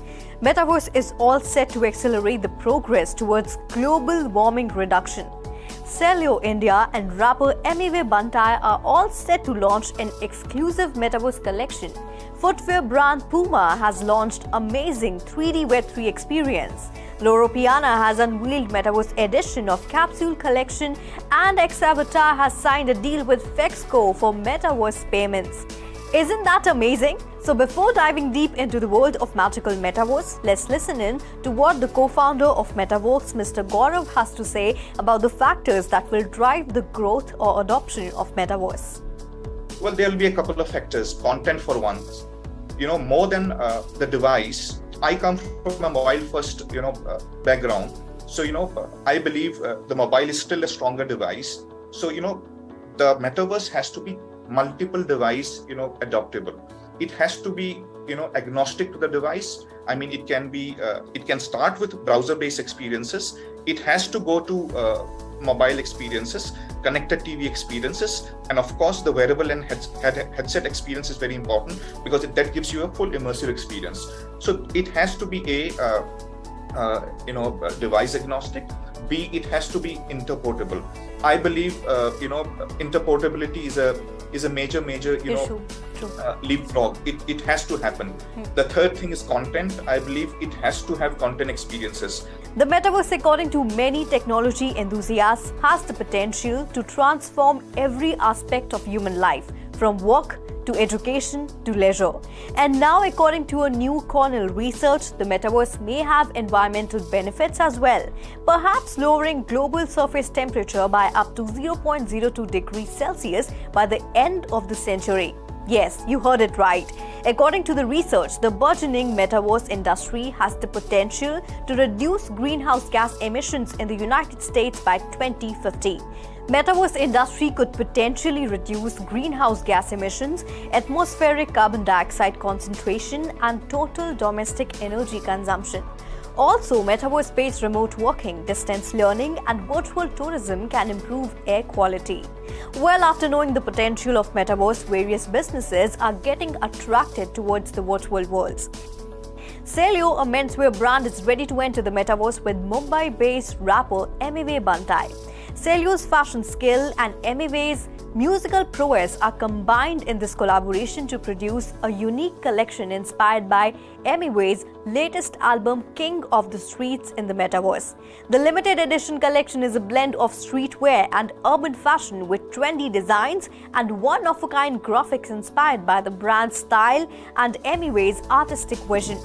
Metaverse is all set to accelerate the progress towards global warming reduction. Celio India and rapper Emiwe Bantai are all set to launch an exclusive Metaverse collection. Footwear brand Puma has launched amazing 3D Web3 experience. Loro Piana has unveiled Metaverse edition of Capsule Collection, and Ex-Avatar has signed a deal with Fexco for Metaverse payments. Isn't that amazing? So before diving deep into the world of magical Metaverse, let's listen in to what the co-founder of Metaverse, Mr. Gaurav, has to say about the factors that will drive the growth or adoption of Metaverse. Well, there will be a couple of factors. Content for one. More than the device. I come from a mobile-first, background. So, I believe the mobile is still a stronger device. So, the Metaverse has to be multiple device, adoptable. It has to be, agnostic to the device. I mean, it can start with browser-based experiences. It has to go to mobile experiences, connected TV experiences, and of course the wearable and headset experience is very important because that gives you a full immersive experience. So it has to be device agnostic. B, it has to be interportable. I believe interportability is a major leapfrog. It has to happen. The third thing is content. I believe it has to have content experiences. The Metaverse, according to many technology enthusiasts, has the potential to transform every aspect of human life, from work to education to leisure. And now, according to a new Cornell research, the Metaverse may have environmental benefits as well, perhaps lowering global surface temperature by up to 0.02 degrees Celsius by the end of the century. Yes, you heard it right. According to the research, the burgeoning Metaverse industry has the potential to reduce greenhouse gas emissions in the United States by 2050. Metaverse industry could potentially reduce greenhouse gas emissions, atmospheric carbon dioxide concentration, and total domestic energy consumption. Also, Metaverse-based remote working, distance learning, and virtual tourism can improve air quality. Well, after knowing the potential of Metaverse, various businesses are getting attracted towards the virtual worlds. Celio, a menswear brand, is ready to enter the Metaverse with Mumbai-based rapper Emiway Bantai. Celio's fashion skill and Emiway's musical prowess are combined in this collaboration to produce a unique collection inspired by Emiway's latest album, King of the Streets in the Metaverse. The limited edition collection is a blend of streetwear and urban fashion with trendy designs and one-of-a-kind graphics inspired by the brand's style and Emiway's artistic vision.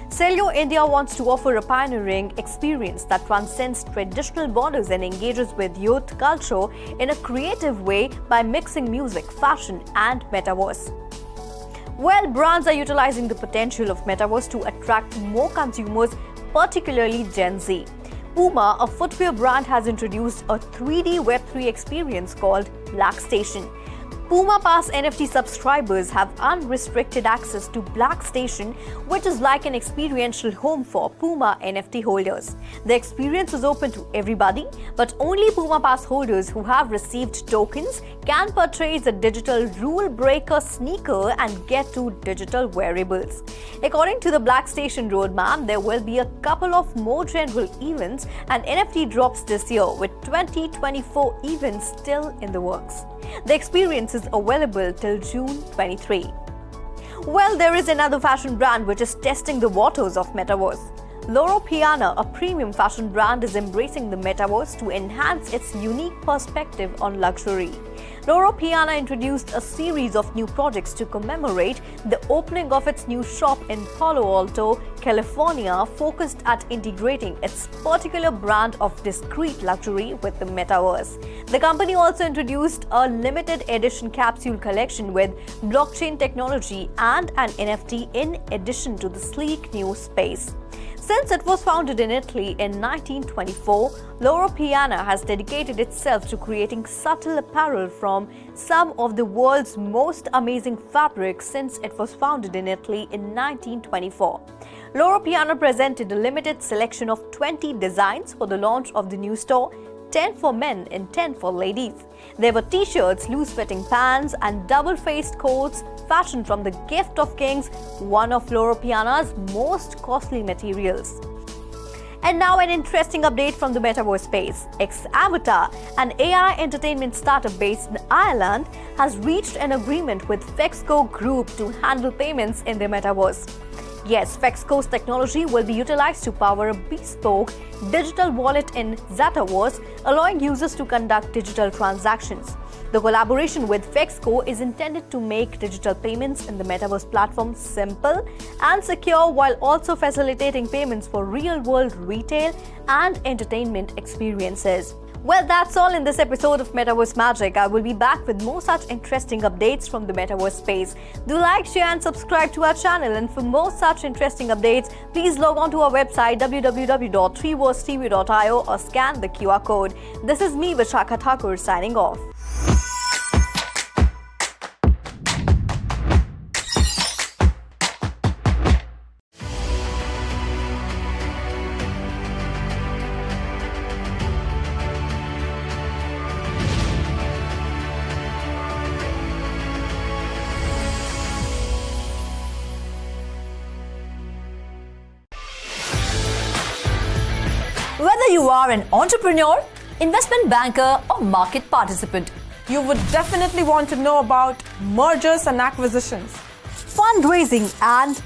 Celio India wants to offer a pioneering experience that transcends traditional borders and engages with youth culture in a creative way by mixing music, fashion, and Metaverse. Well, brands are utilizing the potential of Metaverse to attract more consumers, particularly Gen Z. Puma, a footwear brand, has introduced a 3D Web3 experience called Black Station. Puma Pass NFT subscribers have unrestricted access to Black Station, which is like an experiential home for Puma NFT holders. The experience is open to everybody, but only Puma Pass holders who have received tokens can purchase a digital rule breaker sneaker and get 2 digital wearables. According to the Black Station roadmap, there will be a couple of more general events and NFT drops this year, with 2024 events still in the works. The experience is available till June 23. Well, there is another fashion brand which is testing the waters of Metaverse. Loro Piana, a premium fashion brand, is embracing the Metaverse to enhance its unique perspective on luxury. Loro Piana introduced a series of new projects to commemorate the opening of its new shop in Palo Alto, California, focused at integrating its particular brand of discreet luxury with the Metaverse. The company also introduced a limited edition capsule collection with blockchain technology and an NFT in addition to the sleek new space. Since it was founded in Italy in 1924, Loro Piana has dedicated itself to creating subtle apparel from some of the world's most amazing fabrics since it was founded in Italy in 1924. Loro Piana presented a limited selection of 20 designs for the launch of the new store, 10 for men and 10 for ladies. There were t-shirts, loose-fitting pants, and double-faced coats fashioned from the Gift of Kings, one of Loro Piana's most costly materials. And now an interesting update from the Metaverse space. Ex-Avatar, an AI entertainment startup based in Ireland, has reached an agreement with Fexco Group to handle payments in the Metaverse. Yes, Fexco's technology will be utilized to power a bespoke digital wallet in Zetaverse, allowing users to conduct digital transactions. The collaboration with Fexco is intended to make digital payments in the Metaverse platform simple and secure while also facilitating payments for real-world retail and entertainment experiences. Well, that's all in this episode of Metaverse Magic. I will be back with more such interesting updates from the Metaverse space. Do like, share and subscribe to our channel, and for more such interesting updates, please log on to our website www.3versetv.io or scan the QR code. This is me, Vishakha Thakur, signing off. Whether you are an entrepreneur, investment banker, or market participant, You would definitely want to know about mergers and acquisitions, fundraising, and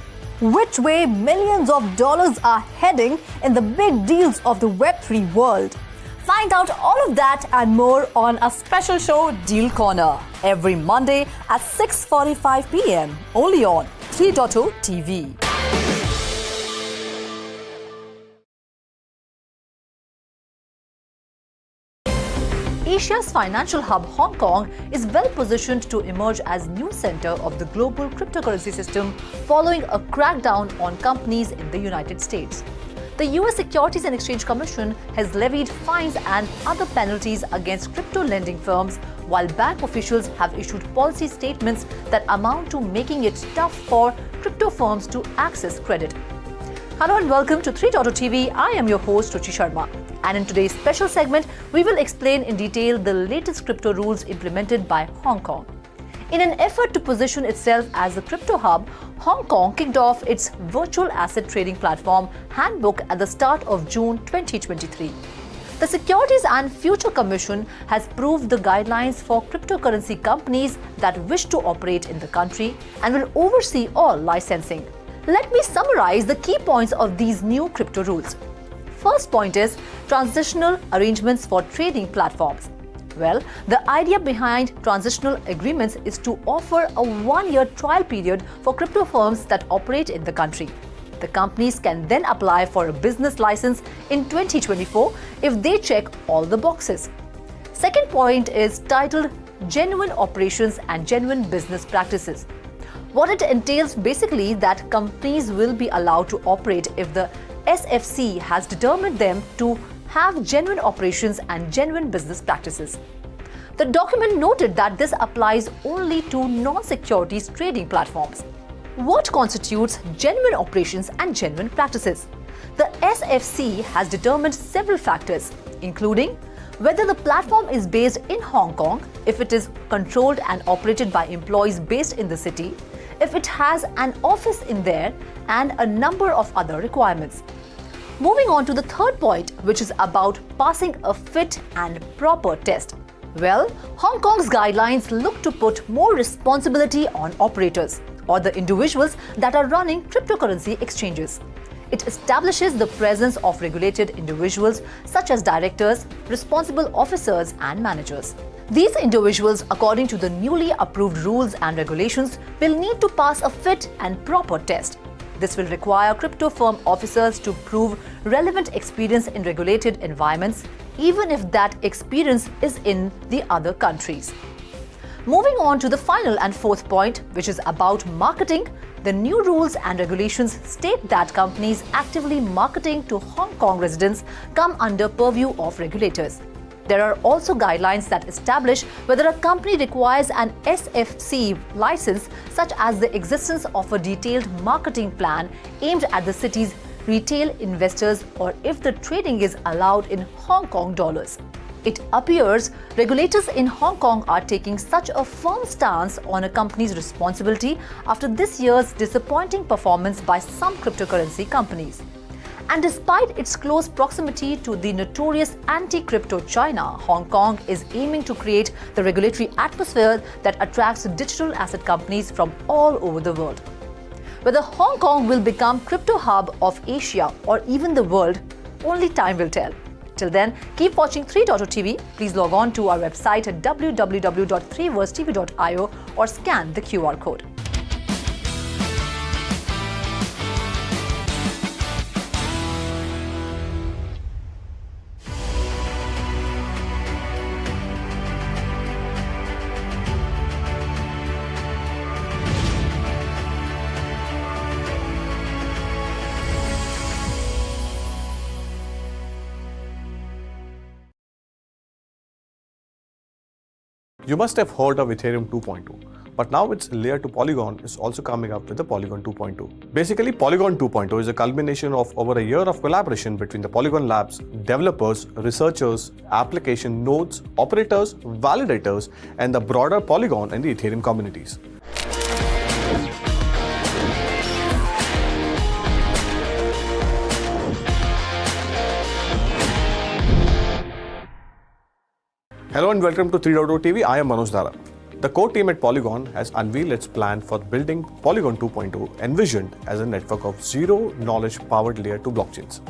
which way millions of dollars are heading in the big deals of the Web3 world. find out all of that and more on a special show, Deal Corner, every Monday at 6:45 p.m. only on 3.0 TV. Asia's financial hub, Hong Kong, is well positioned to emerge as new center of the global cryptocurrency system following a crackdown on companies in the United States. The US Securities and Exchange Commission has levied fines and other penalties against crypto lending firms, while bank officials have issued policy statements that amount to making it tough for crypto firms to access credit. Hello and welcome to 3.0 TV. I am your host, Ruchi Sharma. And in today's special segment, we will explain in detail the latest crypto rules implemented by Hong Kong. In an effort to position itself as a crypto hub, Hong Kong kicked off its virtual asset trading platform handbook at the start of June 2023. The Securities and Future Commission has approved the guidelines for cryptocurrency companies that wish to operate in the country and will oversee all licensing. Let me summarize the key points of these new crypto rules. First point is transitional arrangements for trading platforms. Well, the idea behind transitional agreements is to offer a one-year trial period for crypto firms that operate in the country. The companies can then apply for a business license in 2024 if they check all the boxes. Second point is titled Genuine Operations and Genuine Business Practices. What it entails basically that companies will be allowed to operate if the SFC has determined them to have genuine operations and genuine business practices. The document noted that this applies only to non-securities trading platforms. What constitutes genuine operations and genuine practices? The SFC has determined several factors, including whether the platform is based in Hong Kong, if it is controlled and operated by employees based in the city, if it has an office in there, and a number of other requirements. Moving on to the third point, which is about passing a fit and proper test. Well, Hong Kong's guidelines look to put more responsibility on operators or the individuals that are running cryptocurrency exchanges. It establishes the presence of regulated individuals such as directors, responsible officers, and managers. These individuals, according to the newly approved rules and regulations, will need to pass a fit and proper test. This will require crypto firm officers to prove relevant experience in regulated environments, even if that experience is in the other countries. Moving on to the final and fourth point, which is about marketing, the new rules and regulations state that companies actively marketing to Hong Kong residents come under purview of regulators. There are also guidelines that establish whether a company requires an SFC license, such as the existence of a detailed marketing plan aimed at the city's retail investors, or if the trading is allowed in Hong Kong dollars. It appears regulators in Hong Kong are taking such a firm stance on a company's responsibility after this year's disappointing performance by some cryptocurrency companies. And despite its close proximity to the notorious anti-crypto China, Hong Kong is aiming to create the regulatory atmosphere that attracts digital asset companies from all over the world. Whether Hong Kong will become crypto hub of Asia or even the world, only time will tell. Till then, keep watching 3.0 TV. Please log on to our website at www.3versetv.io or scan the QR code. You must have heard of Ethereum 2.2, but now its layer 2 Polygon is also coming up with the Polygon 2.2. Basically, Polygon 2.0 is a culmination of over a year of collaboration between the Polygon labs, developers, researchers, application nodes, operators, validators, and the broader Polygon and the Ethereum communities. Hello and welcome to 3.0 TV. I am Manoj Dara. The core team at Polygon has unveiled its plan for building Polygon 2.0, envisioned as a network of zero-knowledge powered layer 2 blockchains.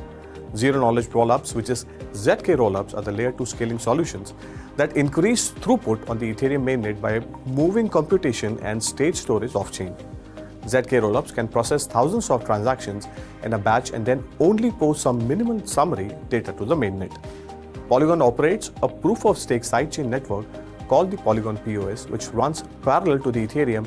Zero-knowledge rollups, which is ZK rollups, are the layer 2 scaling solutions that increase throughput on the Ethereum mainnet by moving computation and state storage off-chain. ZK rollups can process thousands of transactions in a batch and then only post some minimal summary data to the mainnet. Polygon operates a proof-of-stake sidechain network called the Polygon POS, which runs parallel to the Ethereum